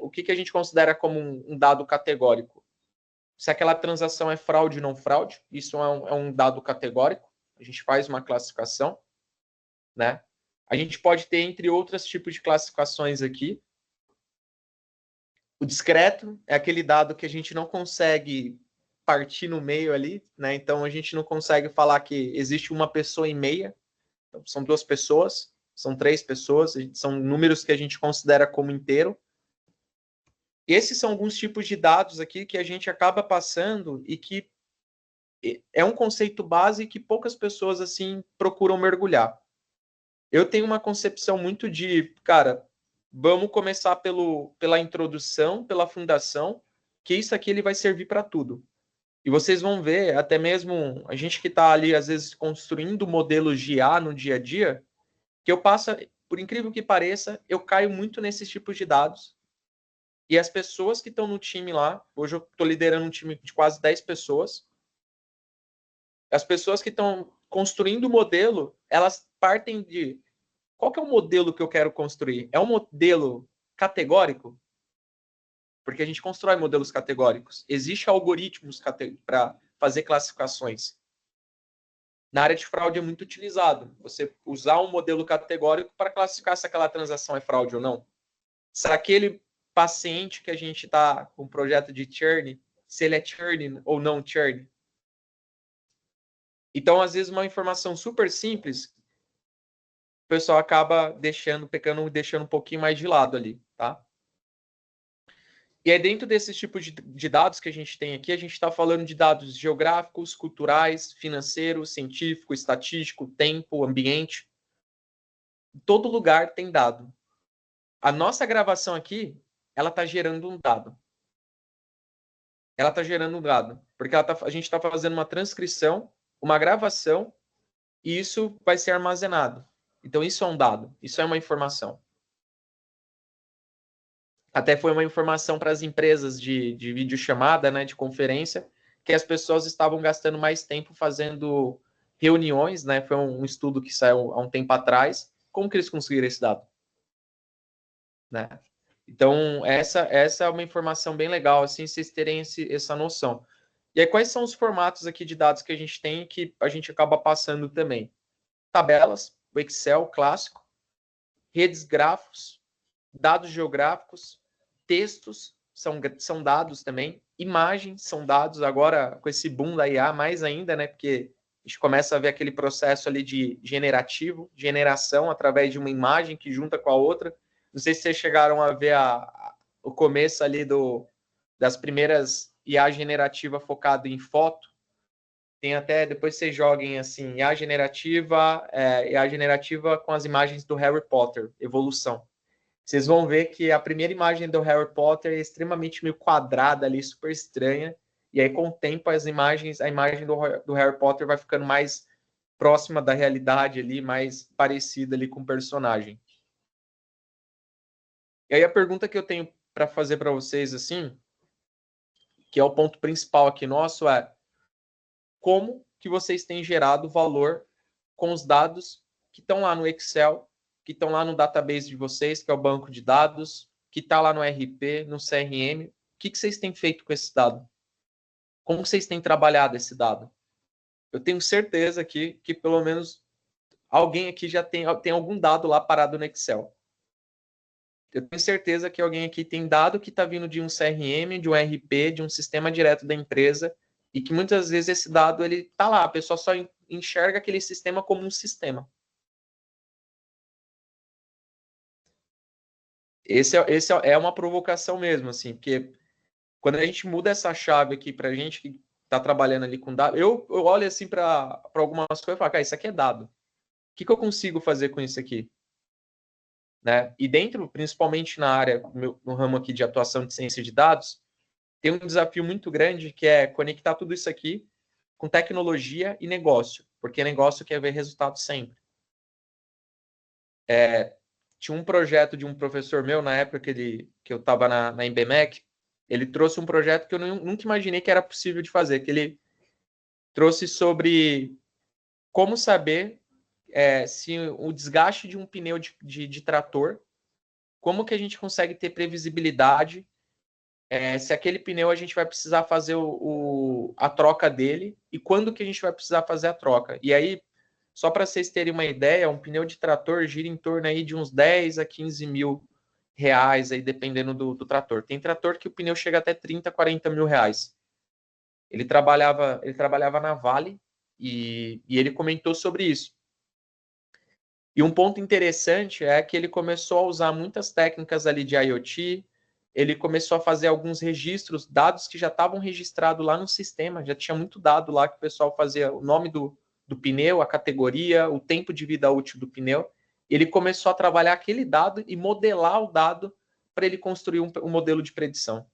A: o que a gente considera como um dado categórico? Se aquela transação é fraude ou não fraude, isso é um dado categórico, a gente faz uma classificação, né? A gente pode ter, entre outros tipos de classificações aqui, o discreto é aquele dado que a gente não consegue partir no meio ali, né? Então, a gente não consegue falar que existe uma pessoa e meia, então, são 2 pessoas, são 3 pessoas, são números que a gente considera como inteiro. Esses são alguns tipos de dados aqui que a gente acaba passando e que é um conceito base que poucas pessoas assim procuram mergulhar. Eu tenho uma concepção muito de, cara, vamos começar pela introdução, pela fundação, que isso aqui ele vai servir para tudo. E vocês vão ver, até mesmo a gente que está ali, às vezes, construindo modelos de IA no dia a dia, que eu passo, por incrível que pareça, eu caio muito nesses tipos de dados. E as pessoas que estão no time lá, hoje eu estou liderando um time de quase 10 pessoas, as pessoas que estão construindo o modelo, elas partem de qual que é o modelo que eu quero construir? É um modelo categórico? Porque a gente constrói modelos categóricos. Existem algoritmos para fazer classificações. Na área de fraude é muito utilizado. Você usar um modelo categórico para classificar se aquela transação é fraude ou não. Se aquele paciente que a gente está com um projeto de churn, se ele é churn ou não churn. Então, às vezes, uma informação super simples, o pessoal acaba deixando um pouquinho mais de lado ali, tá? E aí, dentro desses tipos de dados que a gente tem aqui, a gente está falando de dados geográficos, culturais, financeiros, científico, estatístico, tempo, ambiente. Em todo lugar tem dado. A nossa gravação aqui, ela está gerando um dado. Ela está gerando um dado, porque a gente está fazendo uma transcrição, uma gravação, e isso vai ser armazenado. Então, isso é um dado, isso é uma informação. Até foi uma informação para as empresas de videochamada, né, de conferência, que as pessoas estavam gastando mais tempo fazendo reuniões, né? Foi um estudo que saiu há um tempo atrás. Como que eles conseguiram esse dado? Né? Então, essa é uma informação bem legal, assim, vocês terem essa noção. E aí, quais são os formatos aqui de dados que a gente tem que a gente acaba passando também? Tabelas, o Excel clássico, redes grafos, dados geográficos, textos são dados também, imagens são dados, agora com esse boom da IA mais ainda, né? Porque a gente começa a ver aquele processo ali de geração através de uma imagem que junta com a outra. Não sei se vocês chegaram a ver o começo ali das primeiras IA generativa focado em foto. Tem até, depois vocês joguem assim, IA generativa com as imagens do Harry Potter, evolução. Vocês vão ver que a primeira imagem do Harry Potter é extremamente meio quadrada ali, super estranha. E aí, com o tempo, a imagem do Harry Potter vai ficando mais próxima da realidade ali, mais parecida ali com o personagem. E aí, a pergunta que eu tenho para fazer para vocês, assim, que é o ponto principal aqui nosso, é como que vocês têm gerado valor com os dados que estão lá no Excel, que estão lá no database de vocês, que é o banco de dados, que está lá no RP, no CRM, que vocês têm feito com esse dado? Como vocês têm trabalhado esse dado? Eu tenho certeza aqui que pelo menos alguém aqui já tem algum dado lá parado no Excel. Eu tenho certeza que alguém aqui tem dado que está vindo de um CRM, de um RP, de um sistema direto da empresa, e que muitas vezes esse dado ele está lá, a pessoa só enxerga aquele sistema como um sistema. Esse é uma provocação mesmo, assim, porque quando a gente muda essa chave aqui para a gente que está trabalhando ali com dados, eu olho assim para algumas coisas e falo, cara, isso aqui é dado. O que eu consigo fazer com isso aqui? Né? E dentro, principalmente na área, no ramo aqui de atuação de ciência de dados, tem um desafio muito grande que é conectar tudo isso aqui com tecnologia e negócio, porque negócio quer ver resultado sempre. Tinha um projeto de um professor meu, na época que eu estava na IBMEC, ele trouxe um projeto que eu nunca imaginei que era possível de fazer, que ele trouxe sobre como saber se o desgaste de um pneu de trator, como que a gente consegue ter previsibilidade se aquele pneu a gente vai precisar fazer a troca dele e quando que a gente vai precisar fazer a troca. E aí, só para vocês terem uma ideia, um pneu de trator gira em torno aí de uns 10 a 15 mil reais, aí, dependendo do trator. Tem trator que o pneu chega até 30, 40 mil reais. Ele trabalhava na Vale e ele comentou sobre isso. E um ponto interessante é que ele começou a usar muitas técnicas ali de IoT, ele começou a fazer alguns registros, dados que já estavam registrados lá no sistema, já tinha muito dado lá que o pessoal fazia o nome do pneu, a categoria, o tempo de vida útil do pneu. Ele começou a trabalhar aquele dado e modelar o dado para ele construir um modelo de predição.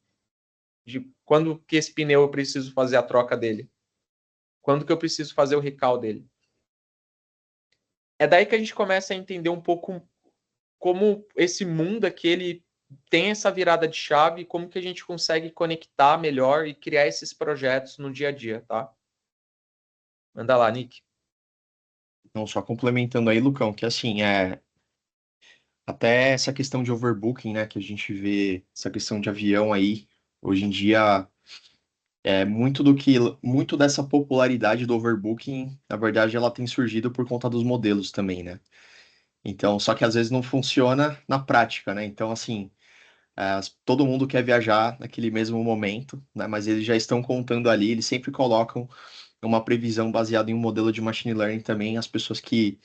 A: De quando que esse pneu eu preciso fazer a troca dele. Quando que eu preciso fazer o recall dele. É daí que a gente começa a entender um pouco como esse mundo aqui, ele tem essa virada de chave, como que a gente consegue conectar melhor e criar esses projetos no dia a dia, tá? Manda lá, Nick.
B: Então, só complementando aí, Lucão, que assim, até essa questão de overbooking, né, que a gente vê, essa questão de avião aí, hoje em dia, muito dessa popularidade do overbooking, na verdade, ela tem surgido por conta dos modelos também, né? Então, só que às vezes não funciona na prática, né? Então, assim, todo mundo quer viajar naquele mesmo momento, né? Mas eles já estão contando ali, eles sempre colocam uma previsão baseada em um modelo de machine learning também, as pessoas que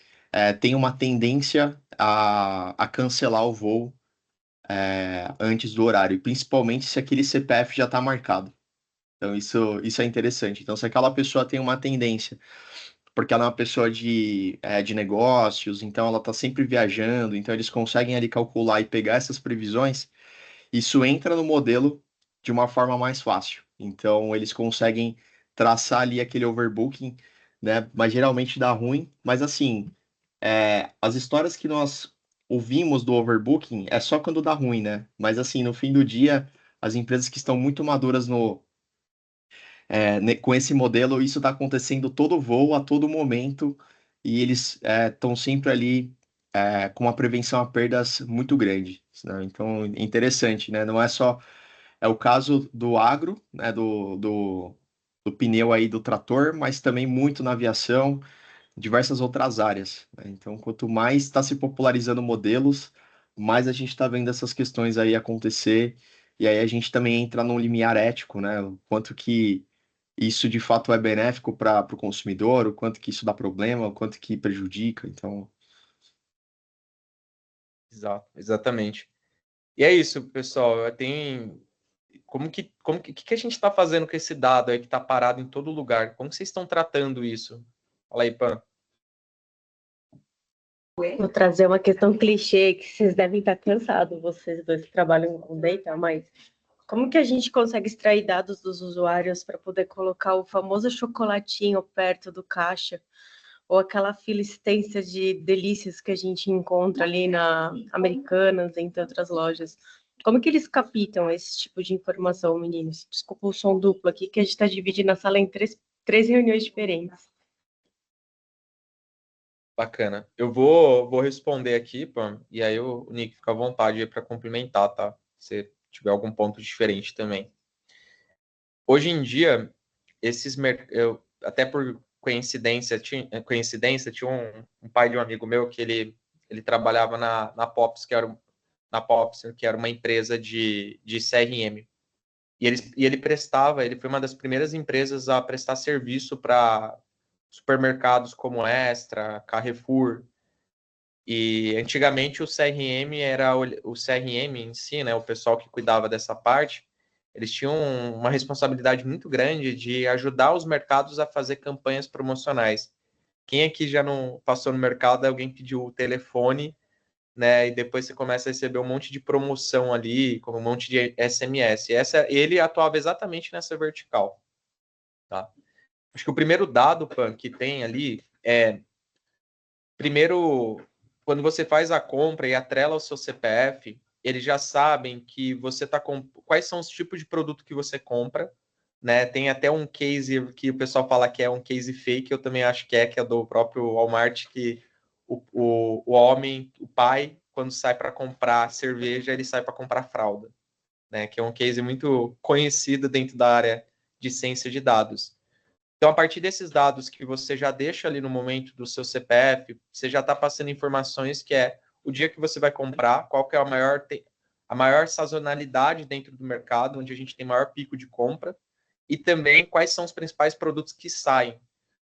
B: têm uma tendência a cancelar o voo antes do horário, principalmente se aquele CPF já está marcado. Então, isso é interessante. Então, se aquela pessoa tem uma tendência, porque ela é uma pessoa de negócios, então ela está sempre viajando, então eles conseguem ali calcular e pegar essas previsões, isso entra no modelo de uma forma mais fácil. Então, eles conseguem traçar ali aquele overbooking, né? Mas geralmente dá ruim. Mas assim, as histórias que nós ouvimos do overbooking é só quando dá ruim, né? Mas assim, no fim do dia, as empresas que estão muito maduras com esse modelo, isso está acontecendo todo voo, a todo momento, e eles estão sempre ali com uma prevenção a perdas muito grande, né? Então, interessante, né? Não é só o caso do agro, né? Do pneu aí do trator, mas também muito na aviação, diversas outras áreas, né? Então, quanto mais está se popularizando modelos, mais a gente está vendo essas questões aí acontecer, e aí a gente também entra num limiar ético, né? O quanto que isso de fato é benéfico para o consumidor, o quanto que isso dá problema, o quanto que prejudica. Então,
A: Exato, exatamente. E é isso, pessoal. Que a gente está fazendo com esse dado aí que está parado em todo lugar? Como vocês estão tratando isso? Fala aí, Pan.
D: Vou trazer uma questão clichê que vocês devem estar cansados, vocês dois que trabalham com data, mas como que a gente consegue extrair dados dos usuários para poder colocar o famoso chocolatinho perto do caixa ou aquela fila extensa de delícias que a gente encontra ali na Americanas, entre outras lojas? Como que eles captam esse tipo de informação, meninos? Desculpa o som duplo aqui, que a gente está dividindo a sala em três reuniões diferentes.
A: Bacana. Eu vou responder aqui, Pan, e aí o Nick fica à vontade para complementar, tá? Se tiver algum ponto diferente também. Hoje em dia, eu até por coincidência, tinha um pai de um amigo meu que ele trabalhava na Pops, que era uma empresa de CRM. E ele foi uma das primeiras empresas a prestar serviço para supermercados como Extra, Carrefour. E antigamente o CRM era o CRM em si, né? O pessoal que cuidava dessa parte, eles tinham uma responsabilidade muito grande de ajudar os mercados a fazer campanhas promocionais. Quem aqui já não passou no mercado, alguém pediu o telefone, né? E depois você começa a receber um monte de promoção ali, como um monte de SMS. Ele atuava exatamente nessa vertical, tá? Acho que o primeiro dado, Pan, que tem ali primeiro, quando você faz a compra e atrela o seu CPF, eles já sabem que você tá com quais são os tipos de produto que você compra, né? Tem até um case que o pessoal fala que é um case fake, eu também acho que é do próprio Walmart, que o homem, o pai, quando sai para comprar cerveja, ele sai para comprar fralda, né? Que é um case muito conhecido dentro da área de ciência de dados. Então, a partir desses dados que você já deixa ali no momento do seu CPF, você já está passando informações que é o dia que você vai comprar, qual que é a maior sazonalidade dentro do mercado, onde a gente tem maior pico de compra, e também quais são os principais produtos que saem.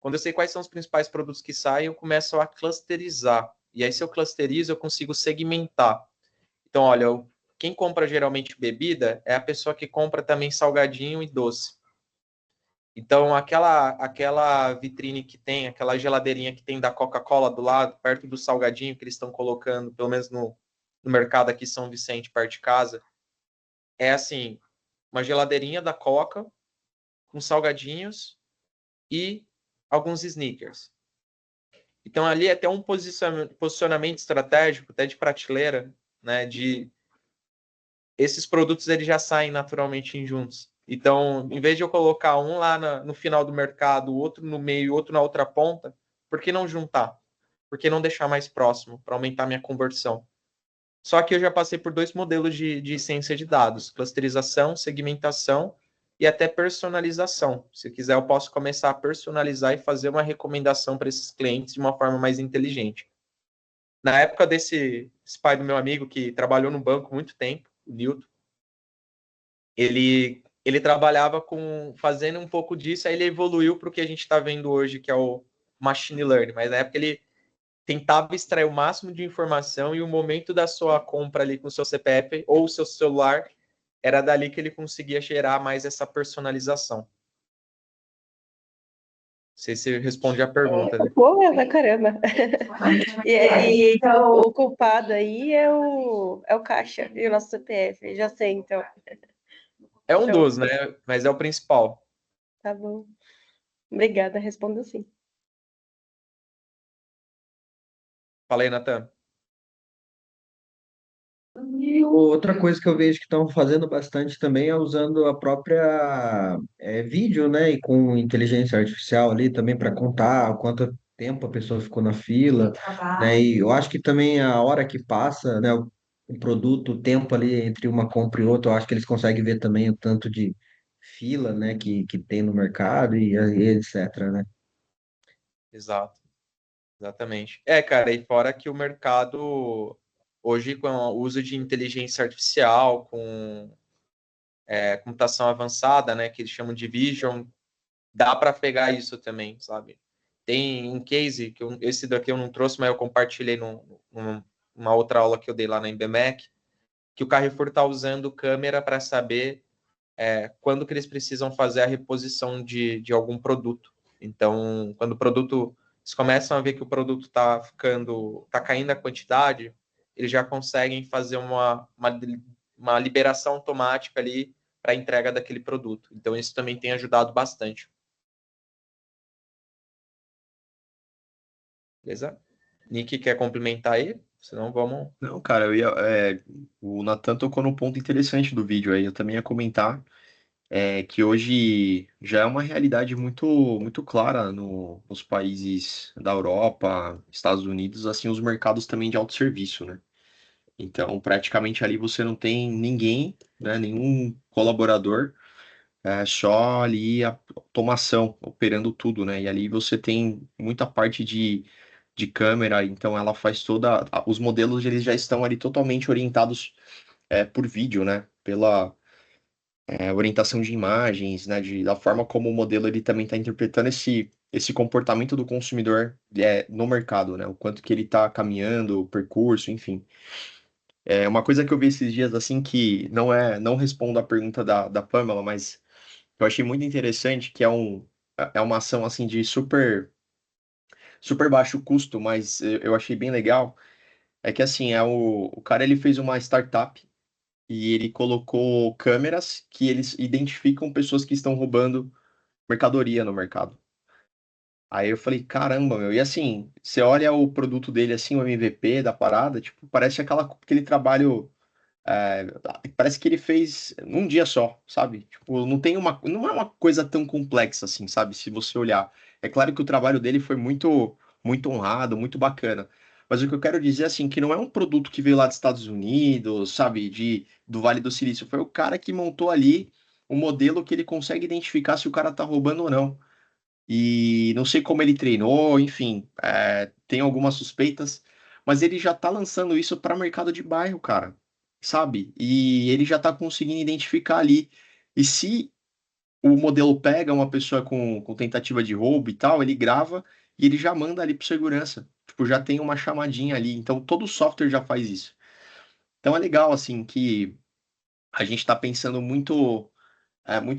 A: Quando eu sei quais são os principais produtos que saem, eu começo a clusterizar. E aí, se eu clusterizo, eu consigo segmentar. Então, olha, quem compra geralmente bebida é a pessoa que compra também salgadinho e doce. Então, aquela vitrine que tem, aquela geladeirinha que tem da Coca-Cola do lado, perto do salgadinho que eles estão colocando, pelo menos no mercado aqui São Vicente, perto de casa, é assim, uma geladeirinha da Coca com salgadinhos e alguns sneakers. Então, ali é até um posicionamento estratégico, até de prateleira, né, de esses produtos eles já saem naturalmente juntos. Então, em vez de eu colocar um lá no final do mercado, outro no meio, outro na outra ponta, por que não juntar? Por que não deixar mais próximo para aumentar minha conversão? Só que eu já passei por dois modelos de ciência de dados: clusterização, segmentação e até personalização. Se quiser, eu posso começar a personalizar e fazer uma recomendação para esses clientes de uma forma mais inteligente. Na época desse pai do meu amigo, que trabalhou no banco muito tempo, o Newton, ele trabalhava fazendo um pouco disso, aí ele evoluiu para o que a gente está vendo hoje, que é o machine learning. Mas na época ele tentava extrair o máximo de informação e o momento da sua compra ali com o seu CPF ou o seu celular, era dali que ele conseguia gerar mais essa personalização. Não sei se responde a pergunta. Né?
D: Pô, pra caramba. Então, o culpado aí é o caixa e o nosso CPF. Já sei, então.
A: É um dos, né? Mas é o principal.
D: Tá bom. Obrigada, respondo sim.
A: Fala aí, Natan.
C: E outra coisa que eu vejo que estão fazendo bastante também é usando a própria vídeo, né? E com inteligência artificial ali também para contar quanto tempo a pessoa ficou na fila, né? E eu acho que também a hora que passa, né? O produto, o tempo ali entre uma compra e outra, eu acho que eles conseguem ver também o tanto de fila, né? Que tem no mercado e etc, né?
A: Exato. Exatamente. Cara, e fora que o mercado, hoje, com o uso de inteligência artificial, com computação avançada, né, que eles chamam de vision, dá para pegar isso também, sabe? Tem um case, esse daqui eu não trouxe, mas eu compartilhei numa outra aula que eu dei lá na IBMEC, que o Carrefour está usando câmera para saber quando que eles precisam fazer a reposição de algum produto. Então, quando o produto, eles começam a ver que o produto está caindo a quantidade, eles já conseguem fazer uma liberação automática ali para a entrega daquele produto. Então, isso também tem ajudado bastante. Beleza? Nick, quer complementar aí? Senão vamos...
B: Não, cara, o Natan tocou num ponto interessante do vídeo aí. Eu também ia comentar que hoje já é uma realidade muito, muito clara nos países da Europa, Estados Unidos, assim, os mercados também de autosserviço, né? Então, praticamente ali você não tem ninguém, né, nenhum colaborador, é só ali a automação operando tudo, né? E ali você tem muita parte de câmera, então ela faz toda. Os modelos eles já estão ali totalmente orientados por vídeo, né? Pela orientação de imagens, né? Da forma como o modelo ele também está interpretando esse comportamento do consumidor no mercado, né? O quanto que ele está caminhando, o percurso, enfim. É uma coisa que eu vi esses dias assim que não respondo à pergunta da Pamela, mas eu achei muito interessante que é uma ação assim de super baixo custo, mas eu achei bem legal. É que assim, o cara ele fez uma startup e ele colocou câmeras que eles identificam pessoas que estão roubando mercadoria no mercado. Aí eu falei, caramba, meu. E assim, você olha o produto dele assim, o MVP da parada, tipo, parece aquele trabalho. É, parece que ele fez num dia só, sabe? Tipo, não é uma coisa tão complexa assim, sabe? Se você olhar. É claro que o trabalho dele foi muito honrado, muito bacana. Mas o que eu quero dizer, assim, que não é um produto que veio lá dos Estados Unidos, sabe? Do Vale do Silício. Foi o cara que montou ali o modelo que ele consegue identificar se o cara tá roubando ou não. E não sei como ele treinou, enfim, tem algumas suspeitas, mas ele já tá lançando isso para mercado de bairro, cara, sabe? E ele já tá conseguindo identificar ali. E se o modelo pega uma pessoa com tentativa de roubo e tal, ele grava e ele já manda ali pro segurança. Tipo, já tem uma chamadinha ali. Então todo software já faz isso. Então é legal, assim, que a gente tá pensando muito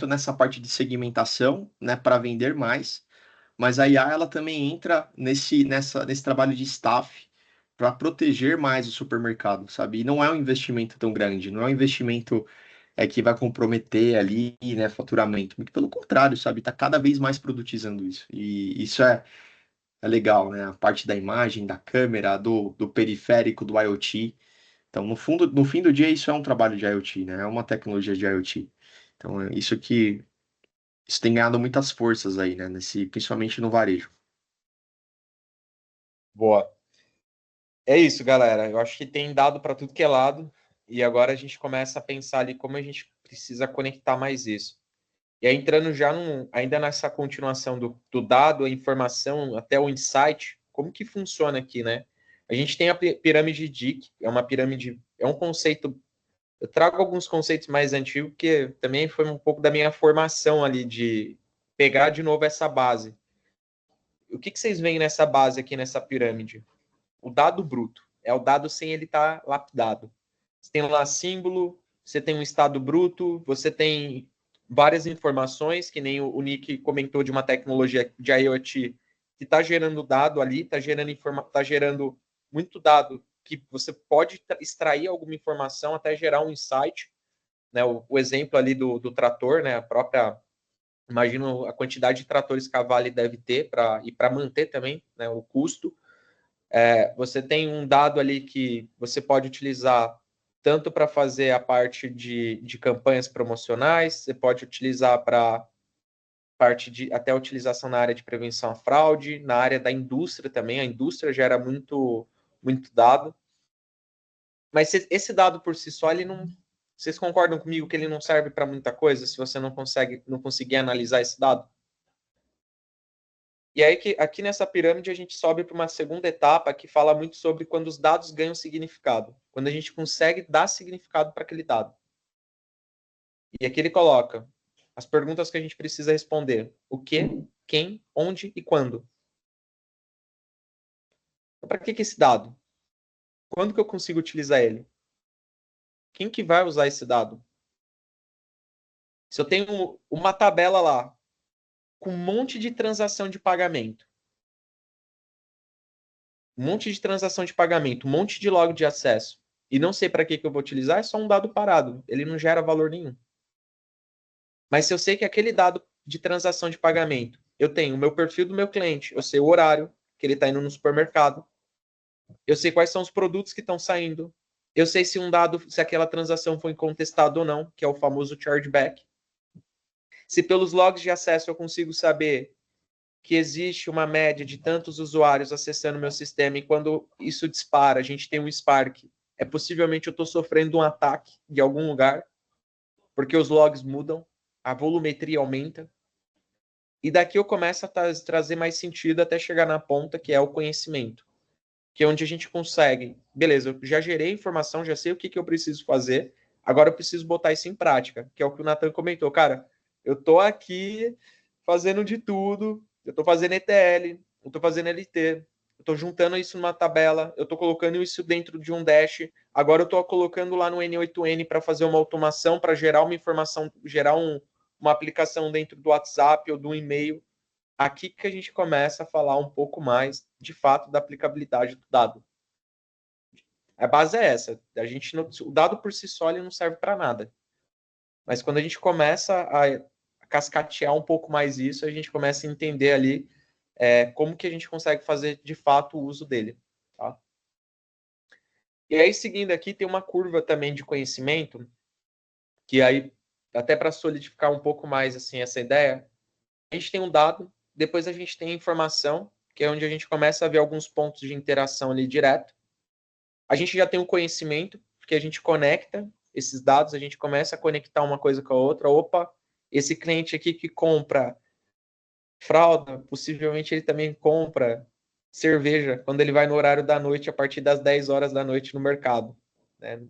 B: nessa parte de segmentação, né, para vender mais. Mas a IA ela também entra nesse trabalho de staff para proteger mais o supermercado, sabe? E não é um investimento tão grande, não é um investimento que vai comprometer ali, né, faturamento. Muito pelo contrário, sabe? Tá cada vez mais produtizando isso. E isso é legal, né? A parte da imagem, da câmera, do periférico, do IoT. Então, no fim do dia, isso é um trabalho de IoT, né? É uma tecnologia de IoT. Então, isso tem ganhado muitas forças aí, né? Principalmente no varejo.
A: Boa. É isso, galera. Eu acho que tem dado para tudo que é lado e agora a gente começa a pensar ali como a gente precisa conectar mais isso. E aí, entrando já ainda nessa continuação do dado, a informação, até o insight, como que funciona aqui, né? A gente tem a pirâmide Dick, é uma pirâmide, é um conceito. Eu trago alguns conceitos mais antigos, porque também foi um pouco da minha formação ali, de pegar de novo essa base. O que vocês veem nessa base aqui, nessa pirâmide? O dado bruto. É o dado sem ele estar lapidado. Você tem lá símbolo, você tem um estado bruto, você tem várias informações, que nem o Nick comentou de uma tecnologia de IoT que está gerando dado ali, está gerando muito dado que você pode extrair alguma informação até gerar um insight, né? O exemplo ali do trator, né? A própria, imagino a quantidade de tratores que a Vale deve ter para manter também, né, o custo. Você tem um dado ali que você pode utilizar tanto para fazer a parte de campanhas promocionais, você pode utilizar para parte de até utilização na área de prevenção à fraude, na área da indústria também, a indústria gera muito dado. Mas esse dado por si só, ele não. Vocês concordam comigo que ele não serve para muita coisa se você não conseguir analisar esse dado? E aí que aqui nessa pirâmide a gente sobe para uma segunda etapa que fala muito sobre quando os dados ganham significado, quando a gente consegue dar significado para aquele dado. E aqui ele coloca as perguntas que a gente precisa responder: o que, quem, onde e quando. Então, para que esse dado? Quando que eu consigo utilizar ele? Quem que vai usar esse dado? Se eu tenho uma tabela lá com um monte de transação de pagamento, um monte de transação de pagamento, um monte de log de acesso, e não sei para que eu vou utilizar, é só um dado parado. Ele não gera valor nenhum. Mas se eu sei que aquele dado de transação de pagamento, eu tenho o meu perfil do meu cliente, eu sei o horário que ele está indo no supermercado, eu sei quais são os produtos que estão saindo, eu sei se aquela transação foi contestada ou não, que é o famoso chargeback. Se pelos logs de acesso eu consigo saber que existe uma média de tantos usuários acessando o meu sistema e quando isso dispara, a gente tem um Spark possivelmente eu estou sofrendo um ataque de algum lugar, porque os logs mudam, a volumetria aumenta, e daqui eu começo a trazer mais sentido até chegar na ponta, que é o conhecimento, que é onde a gente consegue, beleza, eu já gerei informação, já sei o que eu preciso fazer, agora eu preciso botar isso em prática, que é o que o Nathan comentou. Cara, eu tô aqui fazendo de tudo, eu tô fazendo ETL, eu tô fazendo LT, eu tô juntando isso numa tabela, eu tô colocando isso dentro de um dash, agora eu tô colocando lá no N8N para fazer uma automação, para gerar uma informação, gerar uma aplicação dentro do WhatsApp ou do e-mail. Aqui que a gente começa a falar um pouco mais, de fato, da aplicabilidade do dado. A base é essa. O dado por si só ele não serve para nada. Mas quando a gente começa a cascatear um pouco mais isso, a gente começa a entender ali como que a gente consegue fazer, de fato, o uso dele. Tá? E aí, seguindo aqui, tem uma curva também de conhecimento, que aí, até para solidificar um pouco mais assim essa ideia, a gente tem um dado, depois a gente tem a informação, que é onde a gente começa a ver alguns pontos de interação ali direto. A gente já tem o conhecimento, porque a gente conecta esses dados, a gente começa a conectar uma coisa com a outra. Opa, esse cliente aqui que compra fralda, possivelmente ele também compra cerveja quando ele vai no horário da noite, a partir das 10 horas da noite no mercado. Né?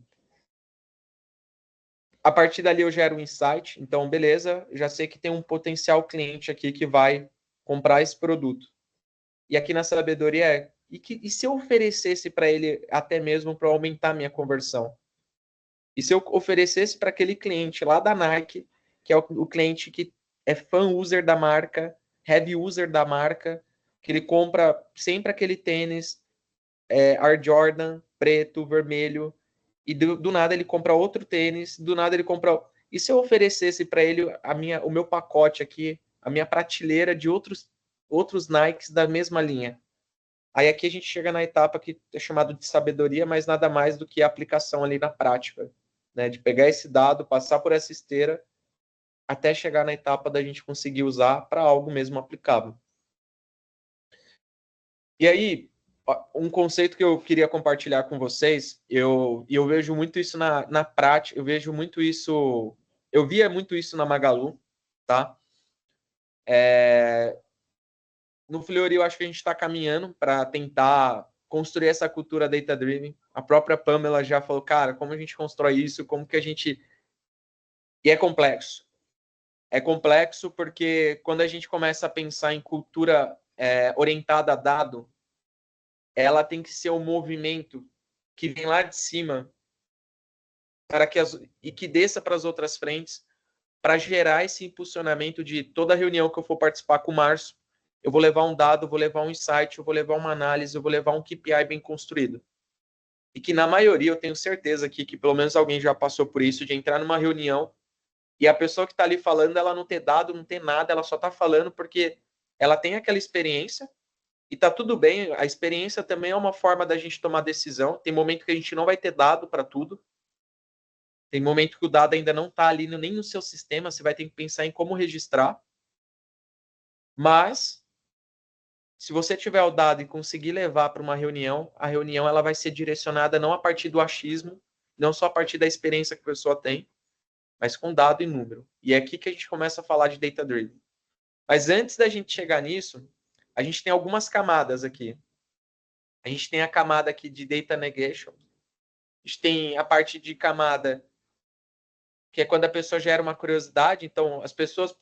A: A partir dali eu gero um insight, então beleza, já sei que tem um potencial cliente aqui que vai comprar esse produto. E aqui na sabedoria e se eu oferecesse para ele até mesmo para aumentar minha conversão? E se eu oferecesse para aquele cliente lá da Nike, que é o cliente que é fan user da marca, heavy user da marca, que ele compra sempre aquele tênis Air Jordan, preto, vermelho, e do nada ele compra outro tênis, do nada ele compra... E se eu oferecesse para ele o meu pacote aqui, a minha prateleira de outros Nikes da mesma linha? Aí aqui a gente chega na etapa que é chamado de sabedoria, mas nada mais do que a aplicação ali na prática, né? De pegar esse dado, passar por essa esteira, até chegar na etapa da gente conseguir usar para algo mesmo aplicável. E aí, um conceito que eu queria compartilhar com vocês, eu vejo muito isso na prática, eu vejo muito isso, eu via muito isso na Magalu, tá? No Fleury, eu acho que a gente está caminhando para tentar construir essa cultura data-driven. A própria Pamela já falou, cara, como a gente constrói isso, como que a gente... E é complexo. É complexo porque quando a gente começa a pensar em cultura orientada a dado, ela tem que ser um movimento que vem lá de cima para e que desça para as outras frentes para gerar esse impulsionamento de toda reunião que eu for participar com o Márcio, eu vou levar um dado, eu vou levar um insight, eu vou levar uma análise, eu vou levar um KPI bem construído. E que na maioria eu tenho certeza aqui que pelo menos alguém já passou por isso, de entrar numa reunião e a pessoa que está ali falando, ela não ter dado, não ter nada, ela só está falando porque ela tem aquela experiência e tá tudo bem, a experiência também é uma forma da gente tomar decisão, tem momento que a gente não vai ter dado para tudo, tem momento que o dado ainda não está ali nem no seu sistema, você vai ter que pensar em como registrar, mas se você tiver o dado e conseguir levar para uma reunião, a reunião ela vai ser direcionada não a partir do achismo, não só a partir da experiência que a pessoa tem, mas com dado e número. E é aqui que a gente começa a falar de data driven. Mas antes da gente chegar nisso, a gente tem algumas camadas aqui. A gente tem a camada aqui de data negation. A gente tem a parte de camada que é quando a pessoa gera uma curiosidade. Então,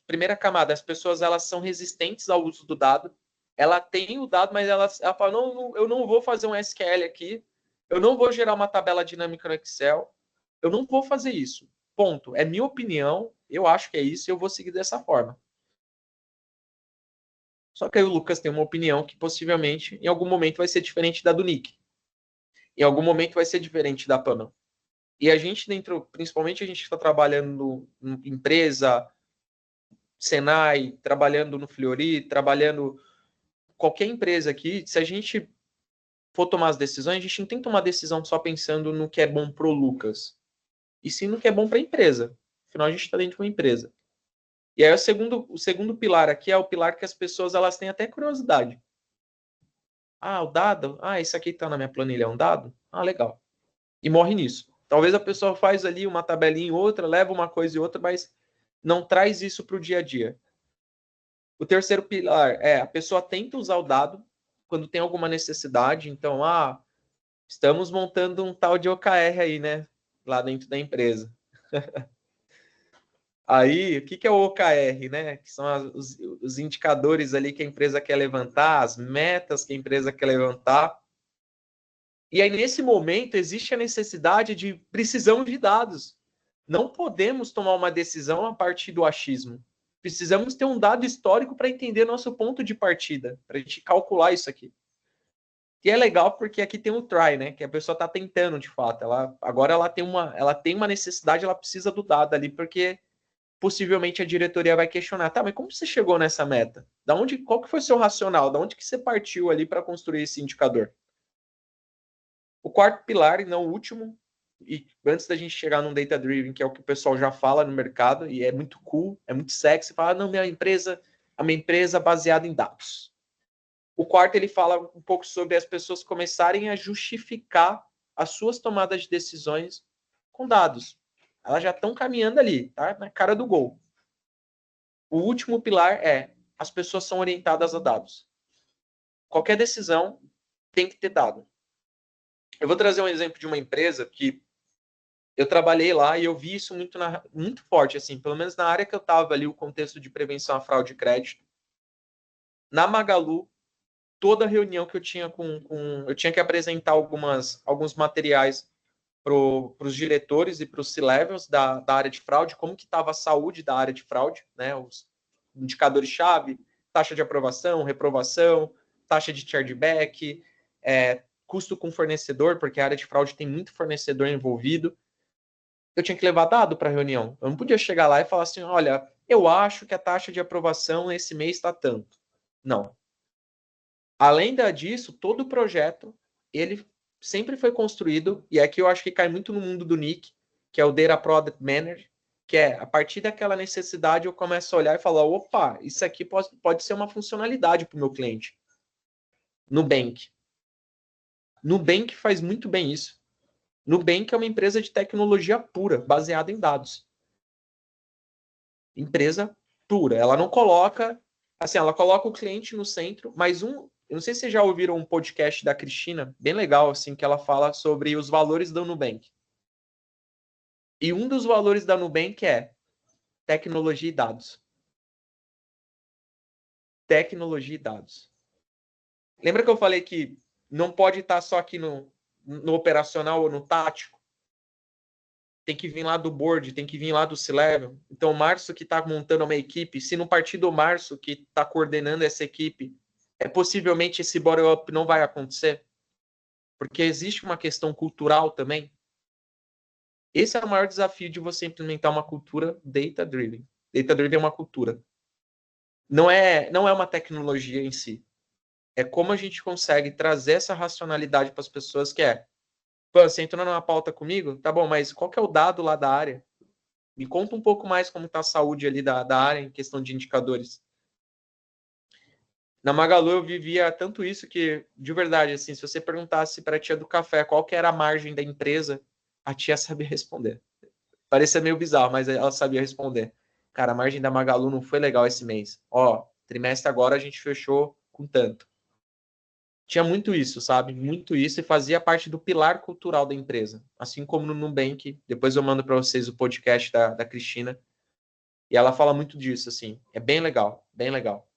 A: primeira camada, as pessoas elas são resistentes ao uso do dado. Ela tem o dado, mas ela fala, não, eu não vou fazer um SQL aqui, eu não vou gerar uma tabela dinâmica no Excel, eu não vou fazer isso. Ponto. É minha opinião, eu acho que é isso e eu vou seguir dessa forma. Só que aí o Lucas tem uma opinião que possivelmente, em algum momento, vai ser diferente da do Nick. Em algum momento vai ser diferente da Pamela. E a gente principalmente a gente que está trabalhando em empresa, Senai, trabalhando no Fleury, trabalhando qualquer empresa aqui, se a gente for tomar as decisões, a gente não tem que tomar decisão só pensando no que é bom pro Lucas, e sim no que é bom para a empresa. Afinal, a gente está dentro de uma empresa. E aí o segundo pilar aqui é o pilar que as pessoas elas têm até curiosidade. Ah, o dado? Ah, isso aqui está na minha planilha, é um dado? Ah, legal. e morre nisso. Talvez a pessoa faz ali uma tabelinha em outra, leva uma coisa e outra, mas não traz isso para o dia a dia. O terceiro pilar é a pessoa tenta usar o dado quando tem alguma necessidade. Então, estamos montando um tal de OKR aí, né? Lá dentro da empresa. Aí, o que é o OKR, né? Que são os indicadores ali que a empresa quer levantar, as metas que a empresa quer levantar. E aí, nesse momento, existe a necessidade de precisão de dados. Não podemos tomar uma decisão a partir do achismo. Precisamos ter um dado histórico para entender nosso ponto de partida, para a gente calcular isso aqui. E é legal porque aqui tem o try, né? Que a pessoa está tentando, de fato. Agora ela tem uma necessidade, ela precisa do dado ali, porque possivelmente a diretoria vai questionar, tá, mas como você chegou nessa meta? Qual que foi o seu racional? Da onde que você partiu ali para construir esse indicador? O quarto pilar, e não o último, e antes da gente chegar num data driven, que é o que o pessoal já fala no mercado, e é muito cool, é muito sexy, fala, não, a minha empresa é baseada em dados. O quarto, ele fala um pouco sobre as pessoas começarem a justificar as suas tomadas de decisões com dados. Elas já estão caminhando ali, tá? Na cara do gol. O último pilar é as pessoas são orientadas a dados. Qualquer decisão tem que ter dado. Eu vou trazer um exemplo de uma empresa que eu trabalhei lá e eu vi isso muito forte, assim, pelo menos na área que eu estava ali, o contexto de prevenção à fraude de crédito. Na Magalu, toda reunião que eu tinha eu tinha que apresentar alguns materiais para os diretores e para os C-levels da área de fraude, como que estava a saúde da área de fraude, né? Os indicadores-chave, taxa de aprovação, reprovação, taxa de chargeback, custo com fornecedor, porque a área de fraude tem muito fornecedor envolvido. Eu tinha que levar dado para a reunião. Eu não podia chegar lá e falar assim, olha, eu acho que a taxa de aprovação esse mês está tanto. Não. Além disso, todo o projeto, ele sempre foi construído, e aqui eu acho que cai muito no mundo do Nick, que é o Data Product Manager, que é, a partir daquela necessidade, eu começo a olhar e falar, opa, isso aqui pode ser uma funcionalidade para o meu cliente. Nubank. Nubank faz muito bem isso. Nubank é uma empresa de tecnologia pura, baseada em dados. Empresa pura. Ela não coloca, assim, ela coloca o cliente no centro, mas eu não sei se vocês já ouviram um podcast da Cristina, bem legal, assim, que ela fala sobre os valores da Nubank. E um dos valores da Nubank é tecnologia e dados. Tecnologia e dados. Lembra que eu falei que não pode estar só aqui no operacional ou no tático? Tem que vir lá do board, tem que vir lá do C-Level. Então, o Márcio que está montando uma equipe, se no partido o Márcio que está coordenando essa equipe, possivelmente esse bottom-up não vai acontecer? Porque existe uma questão cultural também. Esse é o maior desafio de você implementar uma cultura data-driven. Data-driven é uma cultura. Não é uma tecnologia em si. É como a gente consegue trazer essa racionalidade para as pessoas que pô, você entrou numa pauta comigo? Tá bom, mas qual que é o dado lá da área? Me conta um pouco mais como está a saúde ali da área em questão de indicadores. Na Magalu eu vivia tanto isso que, de verdade, assim, se você perguntasse para a tia do café qual que era a margem da empresa, a tia sabia responder. Parecia meio bizarro, mas ela sabia responder. Cara, a margem da Magalu não foi legal esse mês. Ó, trimestre agora a gente fechou com tanto. Tinha muito isso, sabe? Muito isso e fazia parte do pilar cultural da empresa. Assim como no Nubank. Depois eu mando para vocês o podcast da Cristina. E ela fala muito disso, assim. É bem legal, bem legal.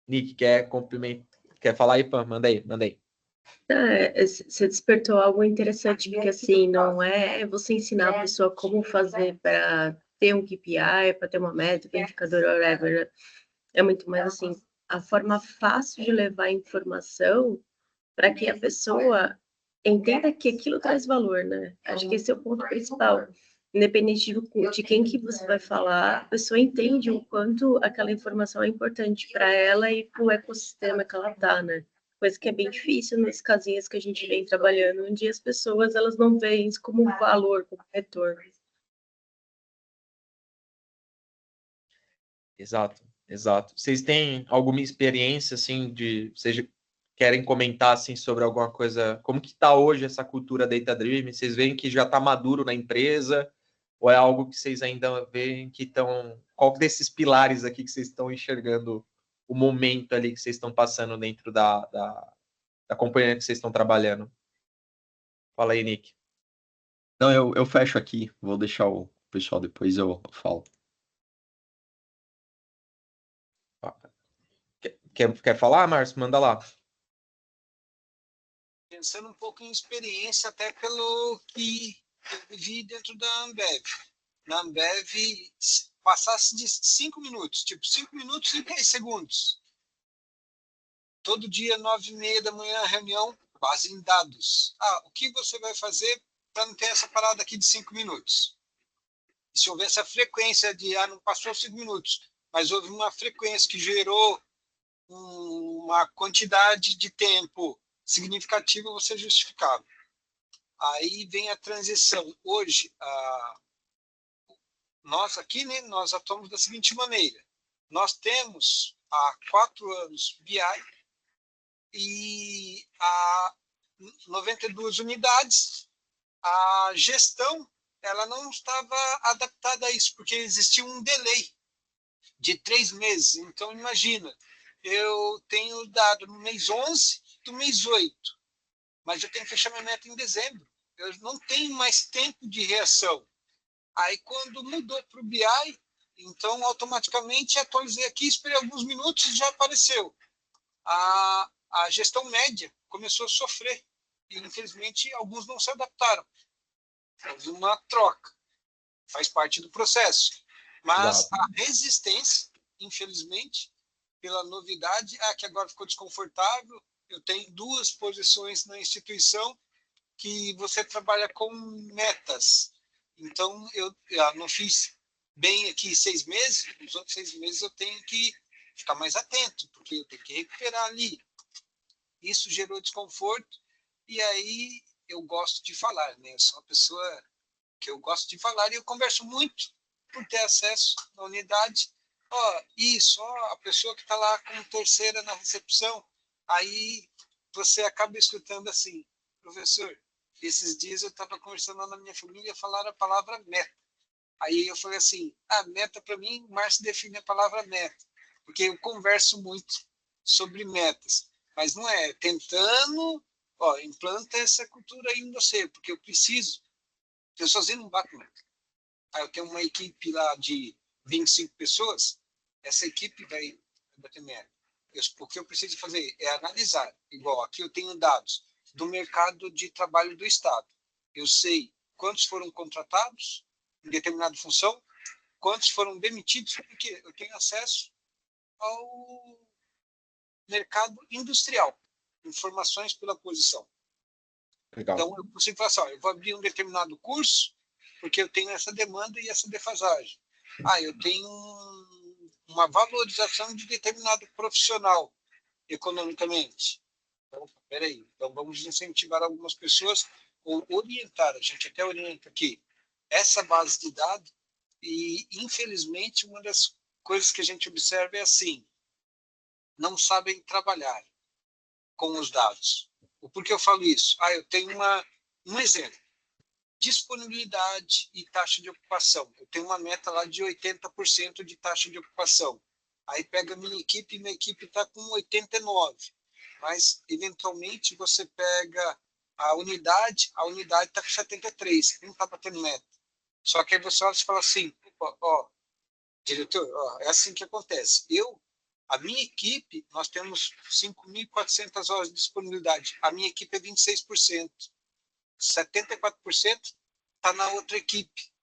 A: Nick, quer falar aí, Pam? Manda aí, manda aí.
D: Você despertou algo interessante, porque assim, não é você ensinar a pessoa como fazer para ter um KPI, para ter uma métrica, indicador, whatever. É muito mais assim, a forma fácil de levar a informação para que a pessoa entenda que aquilo traz valor, né? Acho que esse é o ponto principal. Independente de quem que você vai falar, a pessoa entende o quanto aquela informação é importante para ela e para o ecossistema que ela está, né? Coisa que é bem difícil nas casinhas que a gente vem trabalhando, onde as pessoas elas não veem isso como um valor, como retorno.
A: Exato, exato. Vocês têm alguma experiência, assim, seja querem comentar assim sobre alguma coisa, como que está hoje essa cultura Data Driven? Vocês veem que já está maduro na empresa, ou é algo que vocês ainda veem que estão... Qual desses pilares aqui que vocês estão enxergando o momento ali que vocês estão passando dentro da companhia que vocês estão trabalhando? Fala aí, Nick.
B: Não, eu fecho aqui, vou deixar o pessoal depois eu falo.
A: Quer falar, Márcio? Manda lá.
E: Pensando um pouco em experiência, até pelo que eu vivi dentro da Ambev. Na Ambev, passasse de 5 minutos, tipo 5 minutos e 10 segundos. Todo dia, 9h30 da manhã, reunião, base em dados. O que você vai fazer para não ter essa parada aqui de 5 minutos? E se houver essa frequência de, não passou 5 minutos, mas houve uma frequência que gerou uma quantidade de tempo significativa, você justificava. Aí vem a transição. Hoje, nós aqui, né, nós atuamos da seguinte maneira. Nós temos há 4 anos BI e há 92 unidades. A gestão ela não estava adaptada a isso, porque existia um delay de 3 meses. Então, imagina, eu tenho dado no mês 11 do mês 8, mas eu tenho que fechar minha meta em dezembro. Eu não tenho mais tempo de reação. Aí, quando mudou para o BI, então, automaticamente, atualizei aqui, esperei alguns minutos e já apareceu. A gestão média começou a sofrer. E, infelizmente, alguns não se adaptaram. Houve uma troca. Faz parte do processo. Mas
A: Exato.
E: a resistência, infelizmente, pela novidade, que agora ficou desconfortável. Eu tenho 2 posições na instituição que você trabalha com metas. Então, eu não fiz bem aqui 6 meses, nos outros 6 meses eu tenho que ficar mais atento, porque eu tenho que recuperar ali. Isso gerou desconforto, e aí eu gosto de falar, né? Eu sou uma pessoa que eu gosto de falar, e eu converso muito por ter acesso na unidade. A pessoa que está lá como terceira na recepção, aí você acaba escutando assim, professor, esses dias eu estava conversando lá na minha família, falaram a palavra meta. Aí eu falei assim, meta para mim, o Márcio define a palavra meta, porque eu converso muito sobre metas, mas não é tentando, implanta essa cultura aí em você, porque eu preciso, eu sozinho não bato meta. Aí eu tenho uma equipe lá de 25 pessoas, essa equipe vai bater meta. O que eu preciso fazer é analisar, igual aqui eu tenho dados do mercado de trabalho do Estado. Eu sei quantos foram contratados em determinada função, quantos foram demitidos, porque eu tenho acesso ao mercado industrial, informações pela posição.
A: Legal.
E: Então, eu consigo falar assim, eu vou abrir um determinado curso, porque eu tenho essa demanda e essa defasagem. Eu tenho uma valorização de determinado profissional economicamente. Então, peraí, então vamos incentivar algumas pessoas ou orientar, a gente até orienta aqui, essa base de dados, e infelizmente uma das coisas que a gente observa é assim, não sabem trabalhar com os dados. Por que eu falo isso? Eu tenho um exemplo, disponibilidade e taxa de ocupação. Eu tenho uma meta lá de 80% de taxa de ocupação. Aí pega a minha equipe está com 89%. Mas, eventualmente, você pega a unidade está com 73%, não está batendo meta. Só que aí você olha e fala assim, diretor, é assim que acontece. A minha equipe, nós temos 5.400 horas de disponibilidade. A minha equipe é 26%. 74% está na outra equipe.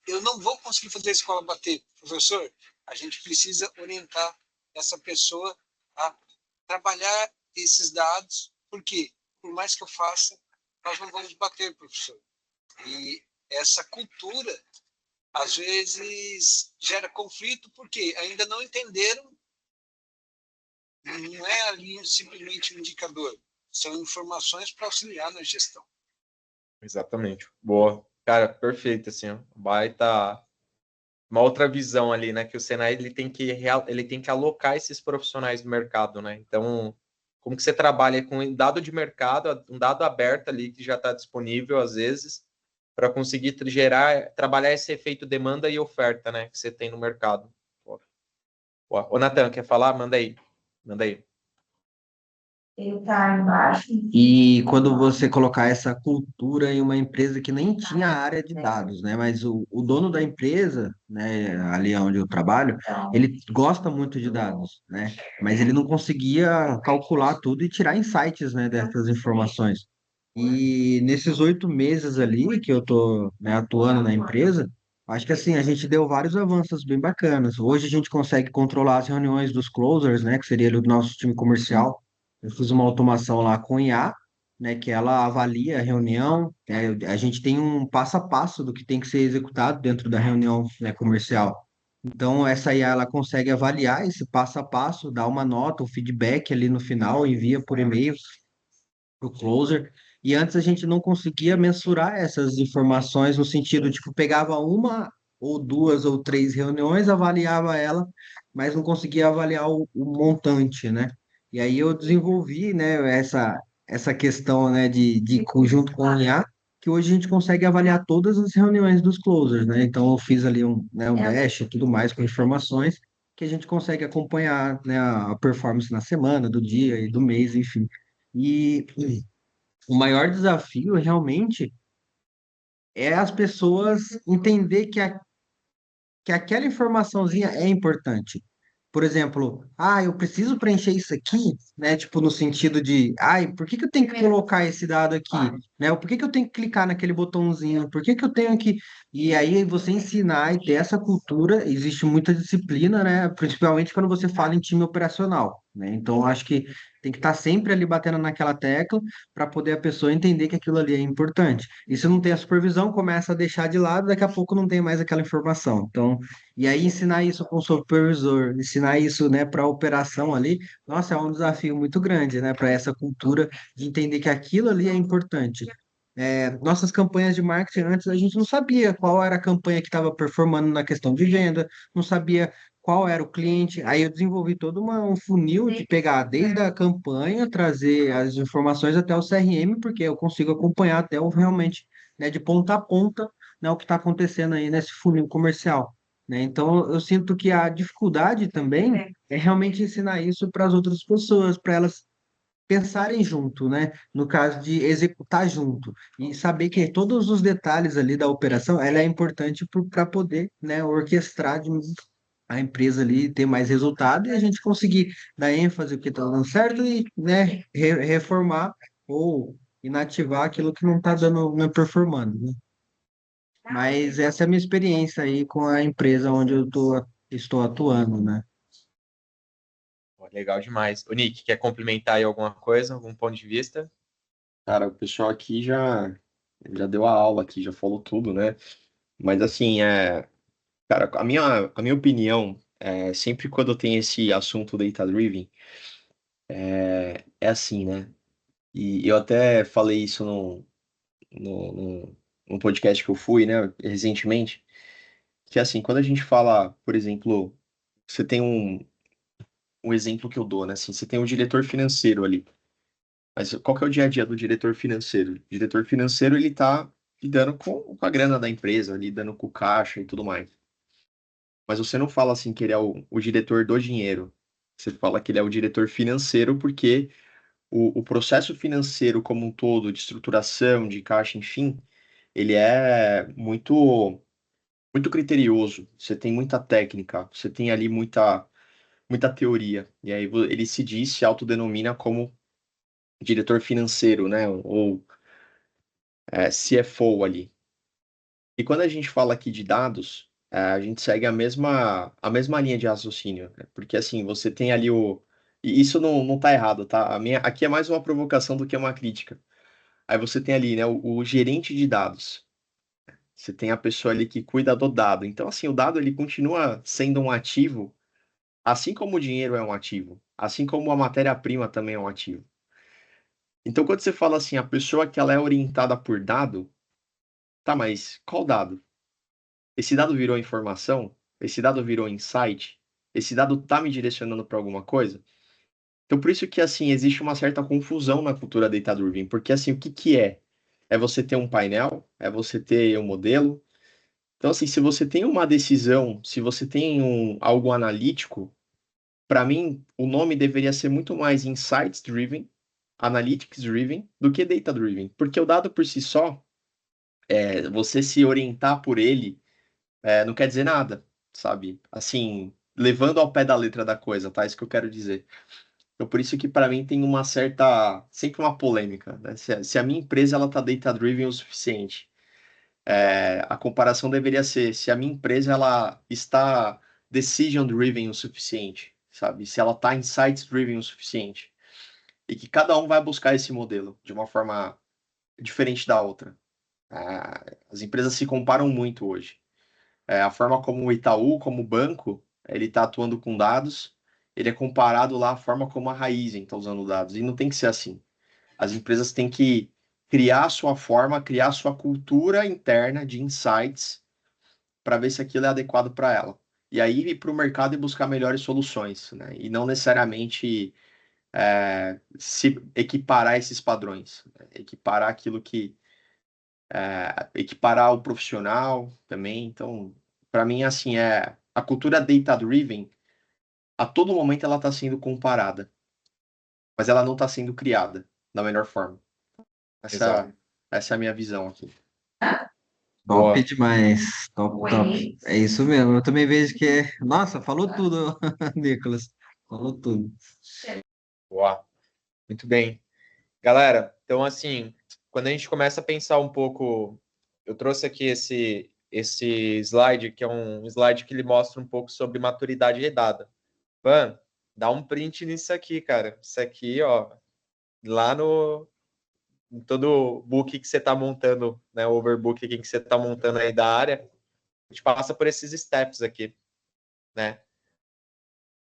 E: Eu não vou conseguir fazer a escola bater. Professor, a gente precisa orientar essa pessoa a trabalhar esses dados, porque, por mais que eu faça, nós não vamos bater, professor. E essa cultura, às vezes, gera conflito, porque ainda não entenderam, não é ali simplesmente um indicador, são informações para auxiliar na gestão.
A: Exatamente. Boa. Cara, perfeito, assim, ó. Baita uma outra visão ali, né, que o Senai ele tem que alocar esses profissionais no mercado, né? Então, como que você trabalha com um dado de mercado, um dado aberto ali que já está disponível às vezes, para conseguir trabalhar esse efeito demanda e oferta, né, que você tem no mercado. Ô, Nathan, quer falar? Manda aí. Manda aí.
C: Ele tá embaixo. E quando você colocar essa cultura em uma empresa que nem tinha área de dados, né? Mas o dono da empresa, né, ali onde eu trabalho, ele gosta muito de dados, né? Mas ele não conseguia calcular tudo e tirar insights, né, dessas informações. E nesses 8 meses ali que eu tô, né, atuando na empresa, acho que assim, a gente deu vários avanços bem bacanas. Hoje a gente consegue controlar as reuniões dos closers, né, que seria ali o nosso time comercial. Eu fiz uma automação lá com IA, né, que ela avalia a reunião, a gente tem um passo a passo do que tem que ser executado dentro da reunião, né, comercial. Então, essa IA, ela consegue avaliar esse passo a passo, dar uma nota, um feedback ali no final, envia por e-mail para o closer. E antes a gente não conseguia mensurar essas informações no sentido, tipo, pegava uma ou duas ou três reuniões, avaliava ela, mas não conseguia avaliar o montante, né? E aí eu desenvolvi, né, essa questão, né, de conjunto com o IA, que hoje a gente consegue avaliar todas as reuniões dos closers, né? Então eu fiz ali um dash e tudo mais com informações que a gente consegue acompanhar, né, a performance na semana, do dia e do mês, enfim. E o maior desafio realmente é as pessoas entender que aquela informaçãozinha é importante. Por exemplo, eu preciso preencher isso aqui, né? Tipo, no sentido de, por que que eu tenho que colocar esse dado aqui, né? Por que que eu tenho que clicar naquele botãozinho? Por que que eu tenho que... E aí você ensinar e ter essa cultura, existe muita disciplina, né? Principalmente quando você fala em time operacional, né? Então, eu acho que tem que estar sempre ali batendo naquela tecla para poder a pessoa entender que aquilo ali é importante. E se não tem a supervisão, começa a deixar de lado, daqui a pouco não tem mais aquela informação. Então, e aí ensinar isso com o supervisor, ensinar isso, né, para a operação ali, nossa, é um desafio muito grande, né, para essa cultura de entender que aquilo ali é importante. Nossas campanhas de marketing antes a gente não sabia qual era a campanha que estava performando na questão de venda, não sabia qual era o cliente. Aí eu desenvolvi todo um funil de pegar desde a campanha, trazer as informações até o CRM, porque eu consigo acompanhar até o realmente, né, de ponta a ponta, né, o que está acontecendo aí nesse funil comercial. Né? Então, eu sinto que a dificuldade também é realmente ensinar isso para as outras pessoas, para elas pensarem junto, né? No caso de executar junto e saber que todos os detalhes ali da operação, ela é importante para poder, né, orquestrar a empresa ali ter mais resultado e a gente conseguir dar ênfase no que está dando certo e, né, reformar ou inativar aquilo que não está dando, não performando, né? Mas essa é a minha experiência aí com a empresa onde estou atuando, né?
A: Legal demais. O Nick, quer complementar aí alguma coisa, algum ponto de vista?
B: Cara, o pessoal aqui já deu a aula aqui, já falou tudo, né? Mas assim, cara, a minha opinião, sempre quando tem esse assunto data-driven, é assim, né? E eu até falei isso no, no, num podcast que eu fui, né, recentemente, que assim, quando a gente fala, por exemplo, você tem um exemplo que eu dou, né? Assim, você tem um diretor financeiro ali. Mas qual que é o dia a dia do diretor financeiro? O diretor financeiro, ele tá lidando com a grana da empresa, lidando com o caixa e tudo mais. Mas você não fala assim que ele é o diretor do dinheiro. Você fala que ele é o diretor financeiro porque o processo financeiro como um todo, de estruturação, de caixa, enfim, ele é muito criterioso. Você tem muita técnica, você tem ali muita teoria. E aí ele se autodenomina como diretor financeiro, né? Ou CFO ali. E quando a gente fala aqui de dados, a gente segue a mesma linha de raciocínio, né? Porque assim, você tem ali o. E isso não tá errado, tá? Aqui é mais uma provocação do que uma crítica. Aí você tem ali, né, o gerente de dados. Você tem a pessoa ali que cuida do dado. Então, assim, o dado ele continua sendo um ativo, assim como o dinheiro é um ativo, assim como a matéria-prima também é um ativo. Então, quando você fala assim, a pessoa que ela é orientada por dado, tá, mas qual dado? Esse dado virou informação? Esse dado virou insight? Esse dado tá me direcionando para alguma coisa? Então, por isso que, assim, existe uma certa confusão na cultura data-driven, porque, assim, o que que é? É você ter um painel? É você ter um modelo? Então, assim, se você tem uma decisão, se você tem algo analítico, para mim, o nome deveria ser muito mais insights-driven, analytics-driven, do que data-driven. Porque o dado por si só, você se orientar por ele, não quer dizer nada, sabe? Assim, levando ao pé da letra da coisa, tá? Isso que eu quero dizer. Então, por isso que para mim tem uma certa, sempre uma polêmica, né? Se a minha empresa ela tá data-driven o suficiente, a comparação deveria ser se a minha empresa ela está decision-driven o suficiente, sabe? Se ela está insights-driven o suficiente. E que cada um vai buscar esse modelo de uma forma diferente da outra. As empresas se comparam muito hoje. A forma como o Itaú, como banco, ele está atuando com dados, ele é comparado lá à forma como a Raizen está usando dados. E não tem que ser assim. As empresas têm que criar a sua forma, criar a sua cultura interna de insights para ver se aquilo é adequado para ela. E aí ir para o mercado e buscar melhores soluções, né? E não necessariamente se equiparar esses padrões, né? Equiparar aquilo que equiparar o profissional também. Então, para mim, assim, a cultura data-driven, a todo momento ela está sendo comparada, mas ela não está sendo criada da melhor forma.
A: Exato.
B: Essa é a minha visão aqui.
C: Top
A: Boa.
C: demais. Top, top. É isso mesmo. Eu também vejo que é. Nossa, falou tudo, Nicolas. Falou tudo.
A: Boa. Muito bem. Galera, então assim, quando a gente começa a pensar um pouco, eu trouxe aqui esse slide, que é um slide que ele mostra um pouco sobre maturidade redada. Van, dá um print nisso aqui, cara. Isso aqui, ó, lá no em todo book que você está montando, né, o overbook que você está montando aí da área, a gente passa por esses steps aqui, né?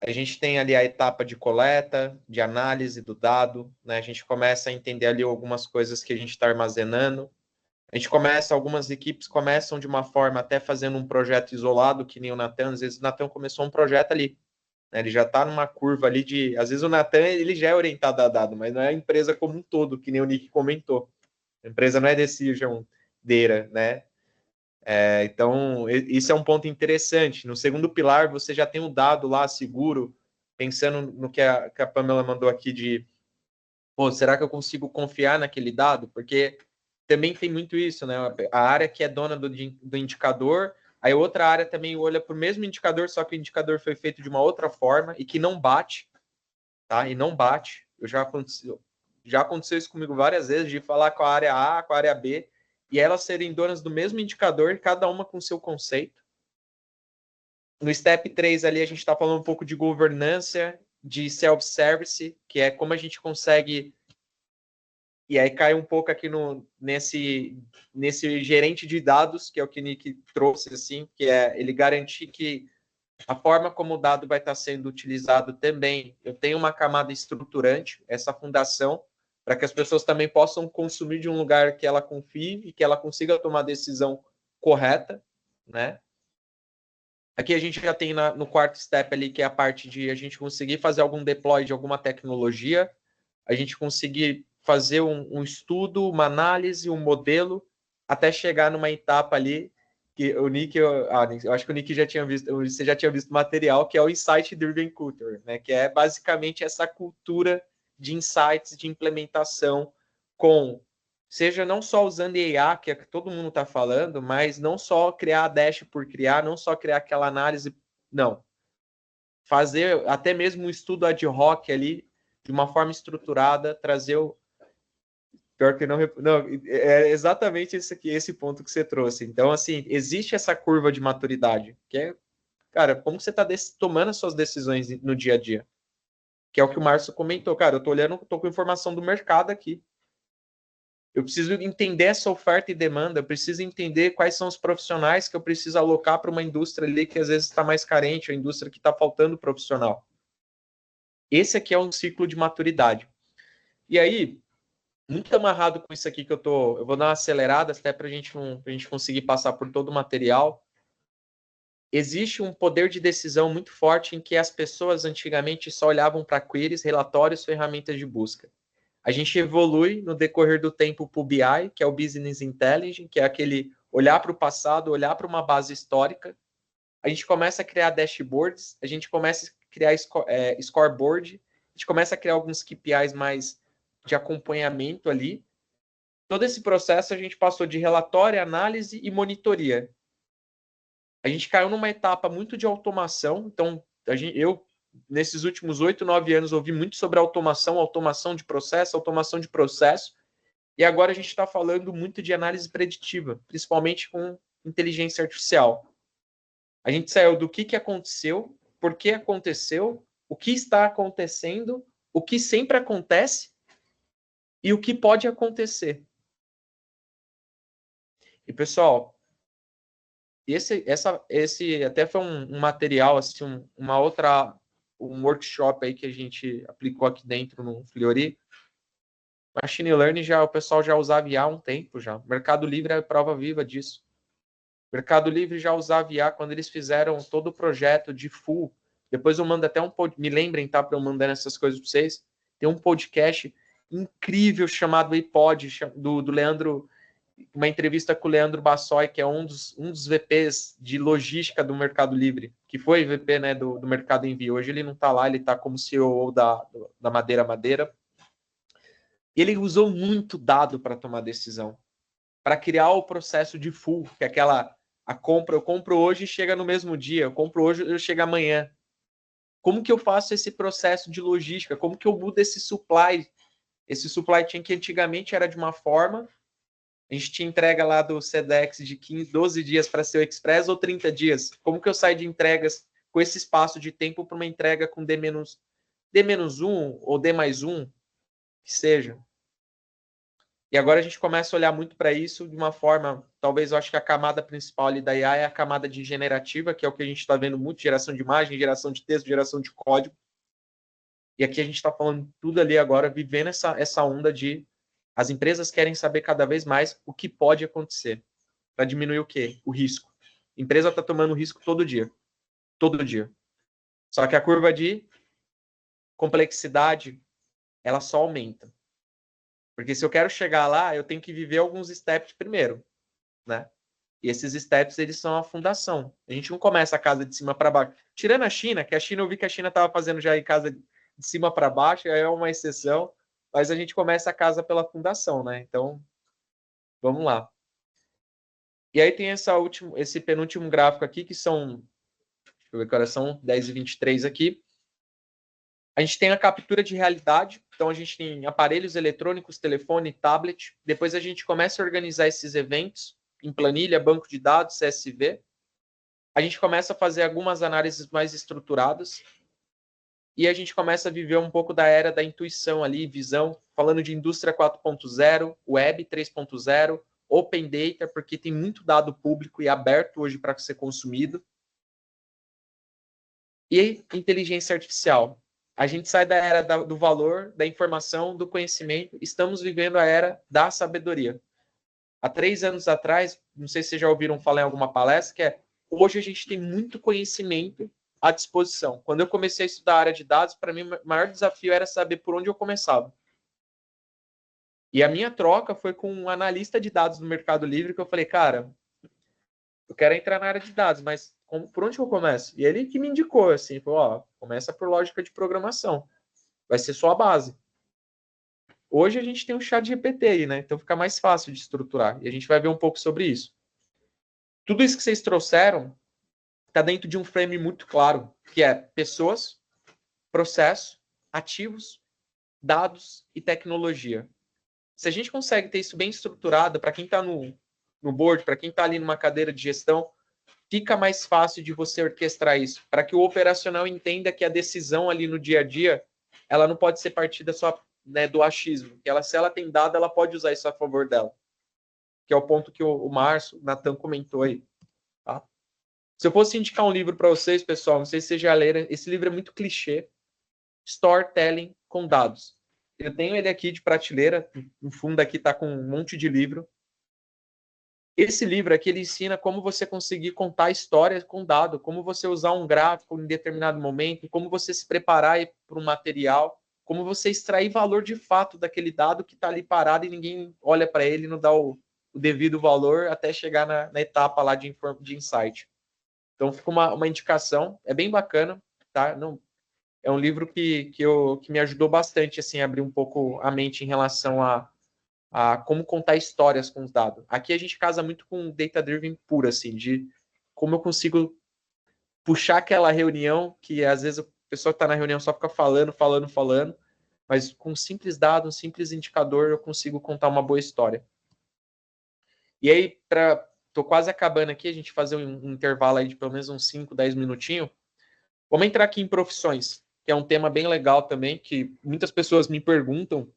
A: A gente tem ali a etapa de coleta, de análise do dado, né? A gente começa a entender ali algumas coisas que a gente está armazenando. A gente começa, algumas equipes começam de uma forma até fazendo um projeto isolado, que nem o Natan. Às vezes o Natan começou um projeto ali, né? Ele já está numa curva ali de... Às vezes o Natan, ele já é orientado a dado, mas não é a empresa como um todo, que nem o Nick comentou. A empresa não é decision data, né? Então, isso é um ponto interessante. No segundo pilar, você já tem um dado lá seguro, pensando no que a Pamela mandou aqui de, pô, será que eu consigo confiar naquele dado? Porque também tem muito isso, né? A área que é dona do indicador, aí outra área também olha para o mesmo indicador, só que o indicador foi feito de uma outra forma e que não bate, tá? E não bate. Já aconteceu isso comigo várias vezes, de falar com a área A, com a área B, e elas serem donas do mesmo indicador, cada uma com seu conceito. No step 3 ali, a gente está falando um pouco de governança, de self-service, que é como a gente consegue... E aí cai um pouco aqui nesse gerente de dados, que é o que o Nick trouxe, assim, que é ele garantir que a forma como o dado vai estar sendo utilizado também, eu tenho uma camada estruturante, essa fundação, para que as pessoas também possam consumir de um lugar que ela confie e que ela consiga tomar a decisão correta, né? Aqui a gente já tem no quarto step ali, que é a parte de a gente conseguir fazer algum deploy de alguma tecnologia, a gente conseguir fazer um estudo, uma análise, um modelo, até chegar numa etapa ali que o Nick, eu acho que o Nick já tinha visto, você já tinha visto o material, que é o Insight Driven Culture, né? Que é basicamente essa cultura de insights, de implementação, com seja não só usando IA, que é que todo mundo está falando, mas não só criar a dash por criar, não só criar aquela análise, não. Fazer até mesmo um estudo ad hoc ali, de uma forma estruturada, trazer o. Pior que não. Não, é exatamente esse ponto que você trouxe. Então, assim, existe essa curva de maturidade, que é, cara, como você está tomando as suas decisões no dia a dia? Que é o que o Márcio comentou, cara, eu tô olhando, tô com informação do mercado aqui. Eu preciso entender essa oferta e demanda, eu preciso entender quais são os profissionais que eu preciso alocar para uma indústria ali que às vezes está mais carente, a indústria que está faltando profissional. Esse aqui é um ciclo de maturidade. E aí, muito amarrado com isso aqui que eu vou dar uma acelerada até para a gente conseguir passar por todo o material. existe um poder de decisão muito forte em que as pessoas antigamente só olhavam para queries, relatórios, ferramentas de busca. A gente evolui no decorrer do tempo para o BI, que é o Business Intelligence, que é aquele olhar para o passado, olhar para uma base histórica. A gente começa a criar dashboards, a gente começa a criar scoreboard, a gente começa a criar alguns KPIs mais de acompanhamento ali. Todo esse processo a gente passou de relatório, análise e monitoria. A gente caiu numa etapa muito de automação, então eu, nesses últimos 8, 9 anos, ouvi muito sobre automação de processo, e agora a gente está falando muito de análise preditiva, principalmente com inteligência artificial. A gente saiu do que aconteceu, por que aconteceu, o que está acontecendo, o que sempre acontece e o que pode acontecer. E, pessoal, esse até foi um material, assim, um workshop aí que a gente aplicou aqui dentro no Fleury. Machine Learning o pessoal já usava IA há um tempo já. Mercado Livre é prova viva disso. Mercado Livre já usava IA quando eles fizeram todo o projeto de full. Depois eu mando até me lembrem, tá, para eu mandar essas coisas para vocês. Tem um podcast incrível chamado iPod, do Leandro, uma entrevista com o Leandro Bassoi, que é um dos VPs de logística do Mercado Livre, que foi VP, né, do Mercado Envio. Hoje ele não está lá, ele está como CEO da Madeira. E ele usou muito dado para tomar decisão, para criar o processo de full, que é a compra, eu compro hoje e chega no mesmo dia, eu compro hoje e chega amanhã. Como que eu faço esse processo de logística? Como que eu mudo esse supply chain que antigamente era de uma forma, a gente tinha entrega lá do Sedex de 12 dias para ser o Express ou 30 dias. Como que eu saio de entregas com esse espaço de tempo para uma entrega com D-1 ou D+1, que seja? E agora a gente começa a olhar muito para isso de uma forma, talvez eu acho que a camada principal ali da IA é a camada de generativa, que é o que a gente está vendo muito, geração de imagem, geração de texto, geração de código. E aqui a gente está falando tudo ali agora, vivendo essa onda de as empresas querem saber cada vez mais o que pode acontecer, para diminuir o quê? O risco. A empresa está tomando risco todo dia. Todo dia. Só que a curva de complexidade, ela só aumenta. Porque se eu quero chegar lá, eu tenho que viver alguns steps primeiro, né? E esses steps, eles são a fundação. A gente não começa a casa de cima para baixo. Tirando a China, que a China, eu vi que a China estava fazendo já em casa de cima para baixo, aí é uma exceção, mas a gente começa a casa pela fundação, né? Então, vamos lá. E aí tem esse penúltimo gráfico aqui, que são, deixa eu ver que horas são, 10h23 aqui. A gente tem a captura de realidade, então a gente tem aparelhos eletrônicos, telefone, tablet. Depois a gente começa a organizar esses eventos em planilha, banco de dados, CSV. A gente começa a fazer algumas análises mais estruturadas. E a gente começa a viver um pouco da era da intuição ali, visão, falando de indústria 4.0, web 3.0, open data, porque tem muito dado público e aberto hoje para ser consumido. E inteligência artificial. A gente sai da era do valor, da informação, do conhecimento. Estamos vivendo a era da sabedoria. Há 3 anos atrás, não sei se vocês já ouviram falar em alguma palestra, que é hoje a gente tem muito conhecimento à disposição. Quando eu comecei a estudar a área de dados, para mim o maior desafio era saber por onde eu começava. E a minha troca foi com um analista de dados do Mercado Livre, que eu falei, cara, eu quero entrar na área de dados, mas por onde eu começo? E ele que me indicou, assim, falou, ó, começa por lógica de programação. Vai ser só a base. Hoje a gente tem um ChatGPT aí, né? Então fica mais fácil de estruturar. E a gente vai ver um pouco sobre isso. Tudo isso que vocês trouxeram está dentro de um frame muito claro, que é pessoas, processo, ativos, dados e tecnologia. Se a gente consegue ter isso bem estruturado, para quem está no board, para quem está ali numa cadeira de gestão, fica mais fácil de você orquestrar isso, para que o operacional entenda que a decisão ali no dia a dia, ela não pode ser partida só, né, do achismo, que se ela tem dado, ela pode usar isso a favor dela, que é o ponto que o Márcio, o Natan comentou aí. Tá? Se eu fosse indicar um livro para vocês, pessoal, não sei se vocês já leram, esse livro é muito clichê, Storytelling com Dados. Eu tenho ele aqui de prateleira, no fundo aqui está com um monte de livro. Esse livro aqui, ele ensina como você conseguir contar histórias com dado, como você usar um gráfico em determinado momento, como você se preparar para um material, como você extrair valor de fato daquele dado que está ali parado e ninguém olha para ele e não dá o devido valor até chegar na etapa lá de insight. Então, fica uma indicação, é bem bacana, tá? Não, é um livro que me ajudou bastante assim, a abrir um pouco a mente em relação a como contar histórias com os dados. Aqui a gente casa muito com data-driven puro, assim, de como eu consigo puxar aquela reunião que às vezes a pessoa que está na reunião só fica falando, mas com um simples dado, um simples indicador, eu consigo contar uma boa história. E aí, tô quase acabando aqui, a gente fazer um intervalo aí de pelo menos uns 5, 10 minutinhos. Vamos entrar aqui em profissões, que é um tema bem legal também, que muitas pessoas me perguntam.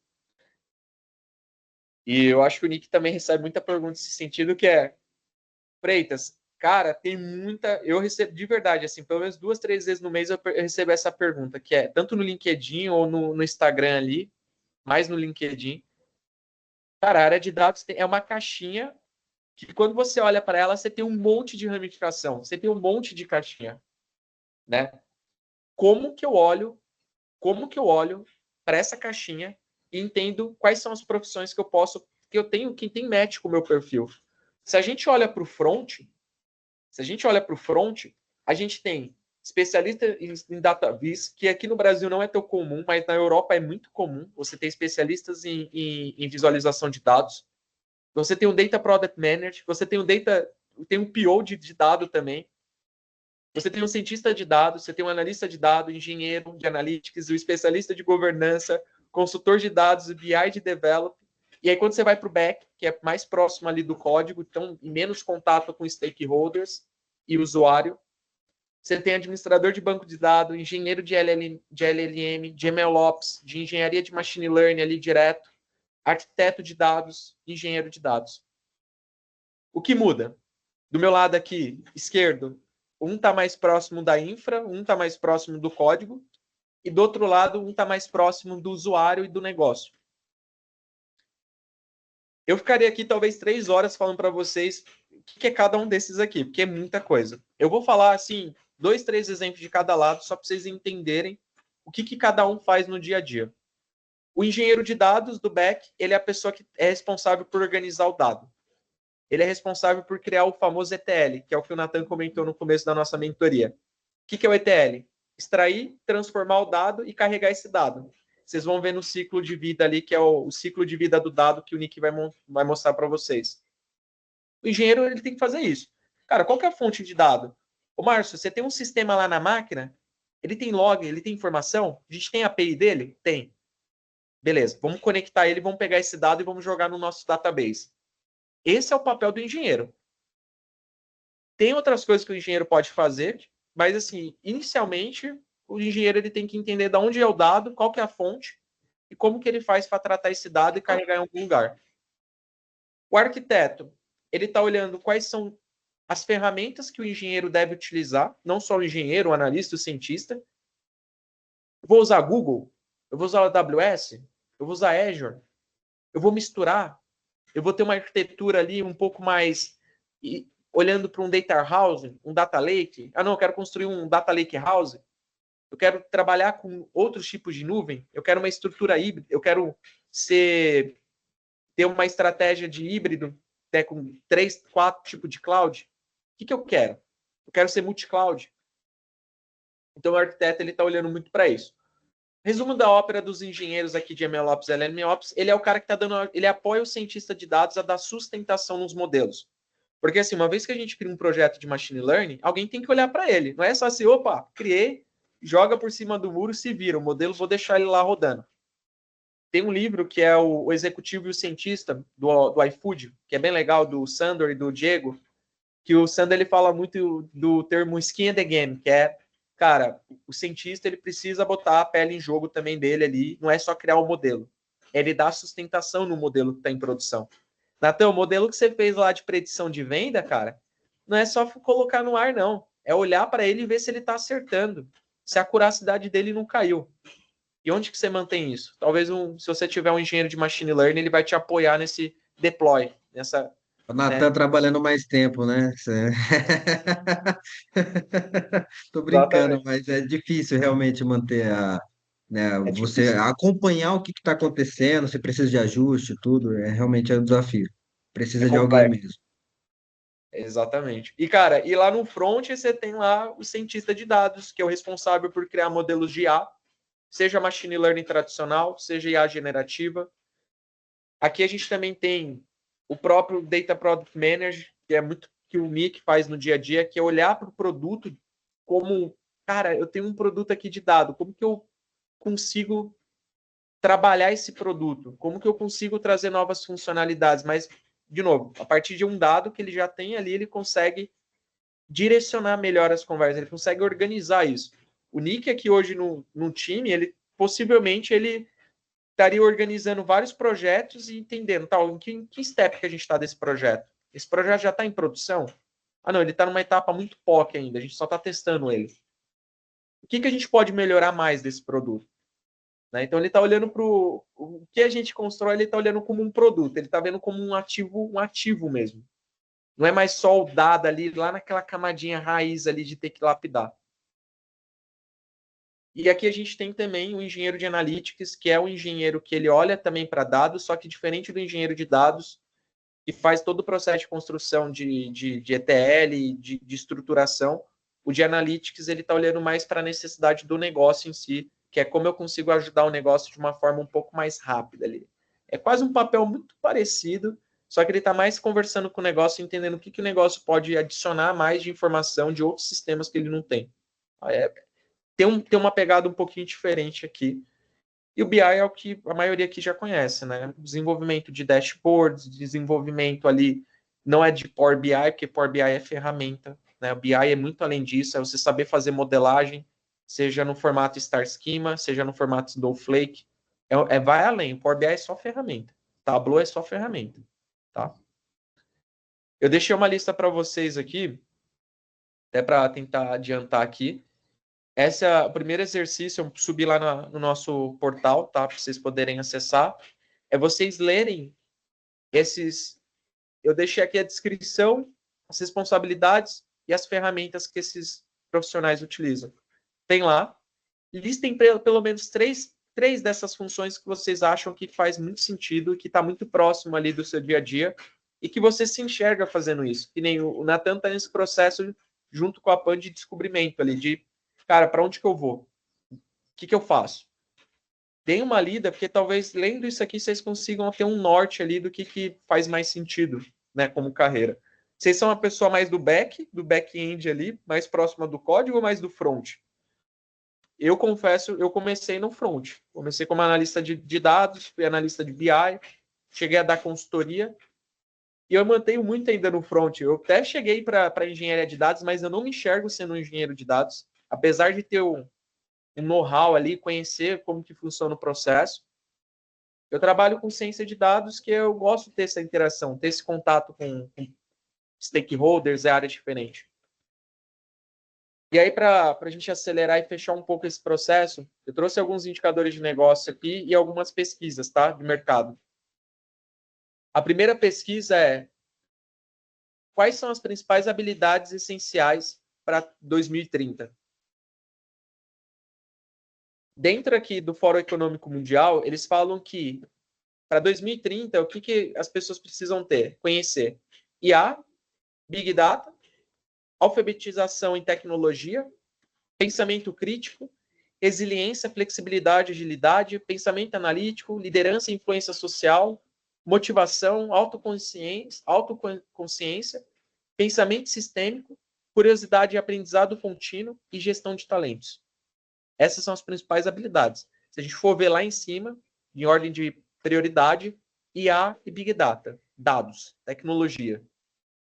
A: E eu acho que o Nick também recebe muita pergunta nesse sentido, que é, Freitas, cara, tem muita... Eu recebo de verdade, assim, pelo menos 2, 3 vezes no mês eu recebo essa pergunta, que é tanto no LinkedIn ou no Instagram ali, mais no LinkedIn. Cara, a área de dados é uma caixinha que quando você olha para ela, você tem um monte de ramificação, você tem um monte de caixinha, né? Como que eu olho para essa caixinha e entendo quais são as profissões que eu tenho, que tem match com o meu perfil. Se a gente olha para o front, a gente tem especialista em database, que aqui no Brasil não é tão comum, mas na Europa é muito comum. Você tem especialistas em visualização de dados. Você tem um Data Product Manager, você tem um PO de dado também. Você tem um cientista de dados, você tem um analista de dados, engenheiro de analytics, o especialista de governança, consultor de dados, BI de develop. E aí, quando você vai para o back, que é mais próximo ali do código, então menos contato com stakeholders e usuário, você tem administrador de banco de dados, engenheiro de LLM, de MLOps, de engenharia de machine learning ali direto, arquiteto de dados, engenheiro de dados. O que muda? Do meu lado aqui, esquerdo, um está mais próximo da infra, um está mais próximo do código, e do outro lado, um está mais próximo do usuário e do negócio. Eu ficaria aqui talvez 3 horas falando para vocês o que é cada um desses aqui, porque é muita coisa. Eu vou falar assim 2, 3 exemplos de cada lado, só para vocês entenderem o que cada um faz no dia a dia. O engenheiro de dados do back, ele é a pessoa que é responsável por organizar o dado. Ele é responsável por criar o famoso ETL, que é o que o Nathan comentou no começo da nossa mentoria. O que é o ETL? Extrair, transformar o dado e carregar esse dado. Vocês vão ver no ciclo de vida ali, que é o ciclo de vida do dado que o Nick vai mostrar para vocês. O engenheiro ele tem que fazer isso. Cara, qual que é a fonte de dado? Ô, Márcio, você tem um sistema lá na máquina, ele tem log, ele tem informação? A gente tem a API dele? Tem. Beleza, vamos conectar ele, vamos pegar esse dado e vamos jogar no nosso database. Esse é o papel do engenheiro. Tem outras coisas que o engenheiro pode fazer, mas, assim, inicialmente, o engenheiro ele tem que entender de onde é o dado, qual que é a fonte e como que ele faz para tratar esse dado e carregar em algum lugar. O arquiteto, ele está olhando quais são as ferramentas que o engenheiro deve utilizar, não só o engenheiro, o analista, o cientista. Eu vou usar Google, eu vou usar a AWS, eu vou usar Azure, eu vou misturar, eu vou ter uma arquitetura ali um pouco mais olhando para um data house, um data lake. Ah, não, eu quero construir um data lake house. Eu quero trabalhar com outros tipos de nuvem. Eu quero uma estrutura híbrida. Eu quero ter uma estratégia de híbrido, né, com 3, 4 tipos de cloud. O que eu quero? Eu quero ser multi-cloud. Então, o arquiteto está olhando muito para isso. Resumo da ópera dos engenheiros aqui de MLOps e LLMOps, ele é o cara que ele apoia o cientista de dados a dar sustentação nos modelos. Porque, assim, uma vez que a gente cria um projeto de machine learning, alguém tem que olhar para ele. Não é só assim, opa, criei, joga por cima do muro, se vira. O modelo, vou deixar ele lá rodando. Tem um livro que é o Executivo e o Cientista, do iFood, que é bem legal, do Sandor e do Diego, que o Sandor ele fala muito do termo skin in the game, que é, cara, o cientista ele precisa botar a pele em jogo também dele ali, não é só criar o modelo. Ele dá sustentação no modelo que está em produção. Natan, o modelo que você fez lá de predição de venda, cara, não é só colocar no ar, não. É olhar para ele e ver se ele está acertando, se a acuracidade dele não caiu. E onde que você mantém isso? Talvez se você tiver um engenheiro de machine learning, ele vai te apoiar nesse deploy,
C: O
A: né?
C: Natan trabalhando mais tempo, né? Tô brincando,
A: Exatamente.
C: mas é difícil realmente manter né,
A: É
C: você
A: difícil.
C: acompanhar o que está acontecendo, se precisa de ajuste, tudo, realmente é um desafio.
A: É
C: Precisa de alguém
A: complexo.
C: mesmo.
A: Exatamente. E, cara, e lá no front você tem lá o cientista de dados, que é o responsável por criar modelos de IA, seja machine learning tradicional, seja IA generativa. Aqui a gente também tem o próprio Data Product Manager, que é muito que o Nick faz no dia a dia, que é olhar para o produto como, cara, eu tenho um produto aqui de dado, como que eu consigo trabalhar esse produto? Como que eu consigo trazer novas funcionalidades? Mas, de novo, a partir de um dado que ele já tem ali, ele consegue direcionar melhor as conversas, ele consegue organizar isso. O Nick aqui hoje no time, ele possivelmente ele estaria organizando vários projetos e entendendo, tal, em que step que a gente está desse projeto? Esse projeto já está em produção? Ah, não, ele está numa etapa muito POC ainda, a gente só está testando ele. O que a gente pode melhorar mais desse produto? Né? Então ele está olhando para o que a gente constrói, ele está olhando como um produto, ele está vendo como um ativo mesmo. Não é mais só o dado ali, lá naquela camadinha raiz ali de ter que lapidar. E aqui a gente tem também o engenheiro de analytics, que é o engenheiro que ele olha também para dados, só que diferente do engenheiro de dados, que faz todo o processo de construção de ETL, de estruturação, o de analytics ele está olhando mais para a necessidade do negócio em si, que é como eu consigo ajudar o negócio de uma forma um pouco mais rápida ali. É quase um papel muito parecido, só que ele está mais conversando com o negócio, entendendo o que o negócio pode adicionar mais de informação de outros sistemas que ele não tem. Tem uma pegada um pouquinho diferente aqui. E o BI é o que a maioria aqui já conhece, né? Desenvolvimento de dashboards, desenvolvimento ali, não é de Power BI, porque Power BI é ferramenta, né? O BI é muito além disso, é você saber fazer modelagem, seja no formato Star Schema, seja no formato Snowflake, vai além, o Power BI é só ferramenta, Tableau é só ferramenta, tá? Eu deixei uma lista para vocês aqui, até para tentar adiantar aqui. Esse é o primeiro exercício, eu subi lá no nosso portal, tá? Para vocês poderem acessar. É vocês lerem esses. Eu deixei aqui a descrição, as responsabilidades e as ferramentas que esses profissionais utilizam. Tem lá. Listem pelo menos três dessas funções que vocês acham que faz muito sentido, que está muito próximo ali do seu dia a dia e que você se enxerga fazendo isso. Que nem o Natan está nesse processo junto com a PAN de descobrimento ali, de, cara, para onde que eu vou? O que eu faço? Deem uma lida, porque talvez lendo isso aqui vocês consigam ter um norte ali do que faz mais sentido, né, como carreira. Vocês são uma pessoa mais do back-end ali, mais próxima do código ou mais do front? Eu confesso, eu comecei no front. Comecei como analista de dados, fui analista de BI, cheguei a dar consultoria e eu mantenho muito ainda no front. Eu até cheguei para engenharia de dados, mas eu não me enxergo sendo um engenheiro de dados, apesar de ter um know-how ali, conhecer como que funciona o processo. Eu trabalho com ciência de dados, que eu gosto de ter essa interação, ter esse contato com stakeholders, é área diferente. E aí, para a gente acelerar e fechar um pouco esse processo, eu trouxe alguns indicadores de negócio aqui e algumas pesquisas, tá? De mercado. A primeira pesquisa é: quais são as principais habilidades essenciais para 2030? Dentro aqui do Fórum Econômico Mundial, eles falam que para 2030, o que as pessoas precisam ter? Conhecer IA, Big Data, alfabetização em tecnologia, pensamento crítico, resiliência, flexibilidade, agilidade, pensamento analítico, liderança e influência social, motivação, autoconsciência, pensamento sistêmico, curiosidade e aprendizado contínuo e gestão de talentos. Essas são as principais habilidades. Se a gente for ver lá em cima, em ordem de prioridade, IA e Big Data, dados, tecnologia.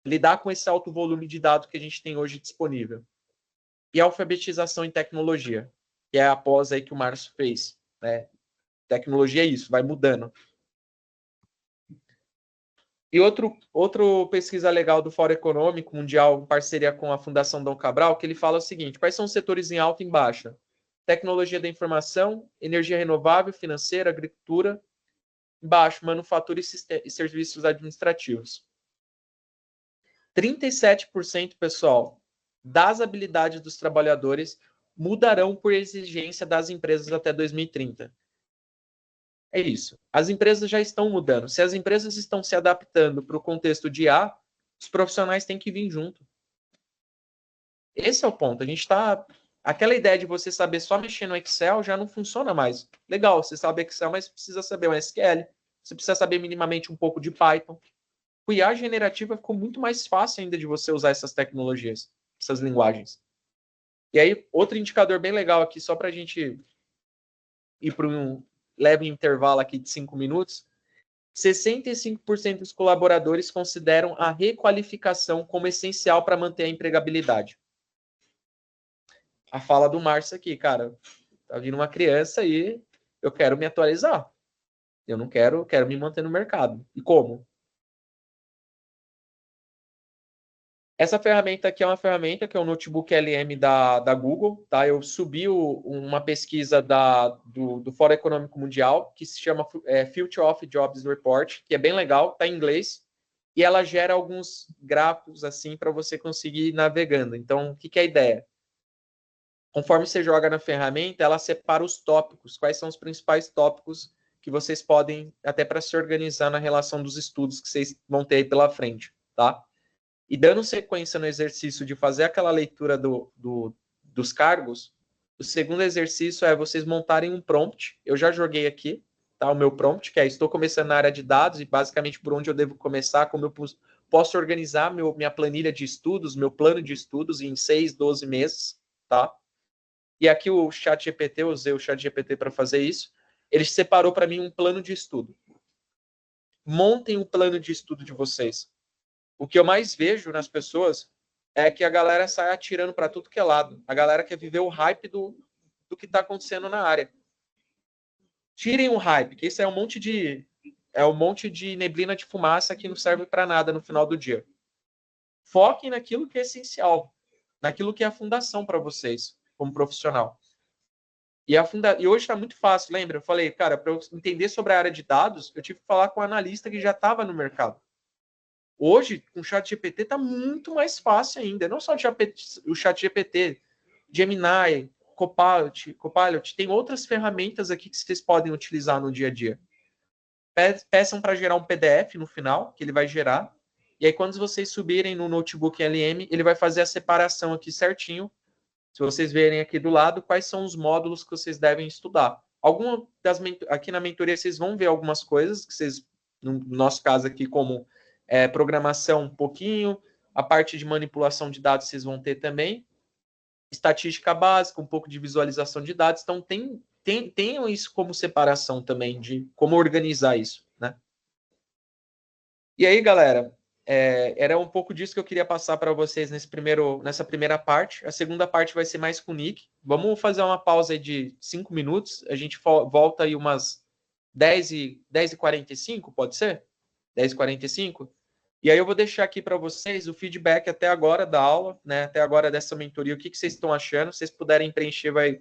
A: Lidar com esse alto volume de dados que a gente tem hoje disponível. E alfabetização em tecnologia, que é a pós aí que o Márcio fez. Né? Tecnologia é isso, vai mudando. E outro pesquisa legal do Fórum Econômico Mundial, em parceria com a Fundação Dom Cabral, que ele fala o seguinte: quais são os setores em alta e em baixa? Tecnologia da informação, energia renovável, financeira, agricultura, baixo, manufatura e serviços administrativos. 37%, pessoal, das habilidades dos trabalhadores mudarão por exigência das empresas até 2030. É isso. As empresas já estão mudando. Se as empresas estão se adaptando para o contexto de IA, os profissionais têm que vir junto. Esse é o ponto. A gente está... Aquela ideia de você saber só mexer no Excel já não funciona mais. Legal, você sabe Excel, mas precisa saber o SQL. Você precisa saber minimamente um pouco de Python. O IA generativa ficou muito mais fácil ainda de você usar essas tecnologias, essas linguagens. E aí, outro indicador bem legal aqui, só para a gente ir para um leve intervalo aqui de 5 minutos, 65% dos colaboradores consideram a requalificação como essencial para manter a empregabilidade. A fala do Márcio aqui, cara, tá vindo uma criança e eu quero me atualizar. Eu não quero me manter no mercado. E como? Essa ferramenta aqui é uma ferramenta que é o Notebook LM da Google, tá? Eu subi uma pesquisa do Fórum Econômico Mundial, que se chama Future of Jobs Report, que é bem legal, tá em inglês, e ela gera alguns gráficos assim para você conseguir ir navegando. Então, o que é a ideia? Conforme você joga na ferramenta, ela separa os tópicos, quais são os principais tópicos que vocês podem, até para se organizar na relação dos estudos que vocês vão ter aí pela frente, tá? E dando sequência no exercício de fazer aquela leitura dos cargos, o segundo exercício é vocês montarem um prompt. Eu já joguei aqui, tá? O meu prompt, que é estou começando na área de dados e basicamente por onde eu devo começar, como eu posso organizar minha planilha de estudos, meu plano de estudos em 6, 12 meses, tá? E aqui o ChatGPT, eu usei o ChatGPT para fazer isso, ele separou para mim um plano de estudo. Montem o plano de estudo de vocês. O que eu mais vejo nas pessoas é que a galera sai atirando para tudo que é lado. A galera quer viver o hype do que está acontecendo na área. Tirem o hype, que isso é um monte de neblina de fumaça que não serve para nada no final do dia. Foquem naquilo que é essencial, naquilo que é a fundação para vocês, como profissional. E hoje está muito fácil, lembra? Eu falei, cara, para eu entender sobre a área de dados, eu tive que falar com um analista que já estava no mercado. Hoje, com o ChatGPT, está muito mais fácil ainda. Não só o ChatGPT, Gemini, Copilot, tem outras ferramentas aqui que vocês podem utilizar no dia a dia. Peçam para gerar um PDF no final, que ele vai gerar. E aí, quando vocês subirem no Notebook LM, ele vai fazer a separação aqui certinho. Se vocês verem aqui do lado, quais são os módulos que vocês devem estudar. Aqui na mentoria, vocês vão ver algumas coisas que vocês, no nosso caso aqui, como programação um pouquinho, a parte de manipulação de dados vocês vão ter também, estatística básica, um pouco de visualização de dados, então tenham isso como separação também, de como organizar isso, né? E aí, galera, era um pouco disso que eu queria passar para vocês nessa primeira parte. A segunda parte vai ser mais com o Nick. Vamos fazer uma pausa aí de 5 minutos, a gente volta aí umas 10h45, pode ser? 10h45? E aí eu vou deixar aqui para vocês o feedback até agora da aula, né? Até agora dessa mentoria, o que vocês estão achando. Se vocês puderem preencher, vai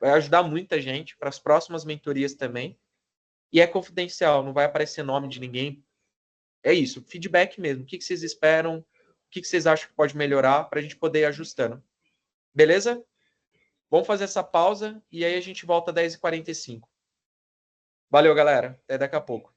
A: ajudar muita gente para as próximas mentorias também. E é confidencial, não vai aparecer nome de ninguém. É isso, feedback mesmo. O que vocês esperam? O que vocês acham que pode melhorar para a gente poder ir ajustando. Beleza? Vamos fazer essa pausa e aí a gente volta às 10h45. Valeu, galera. Até daqui a pouco.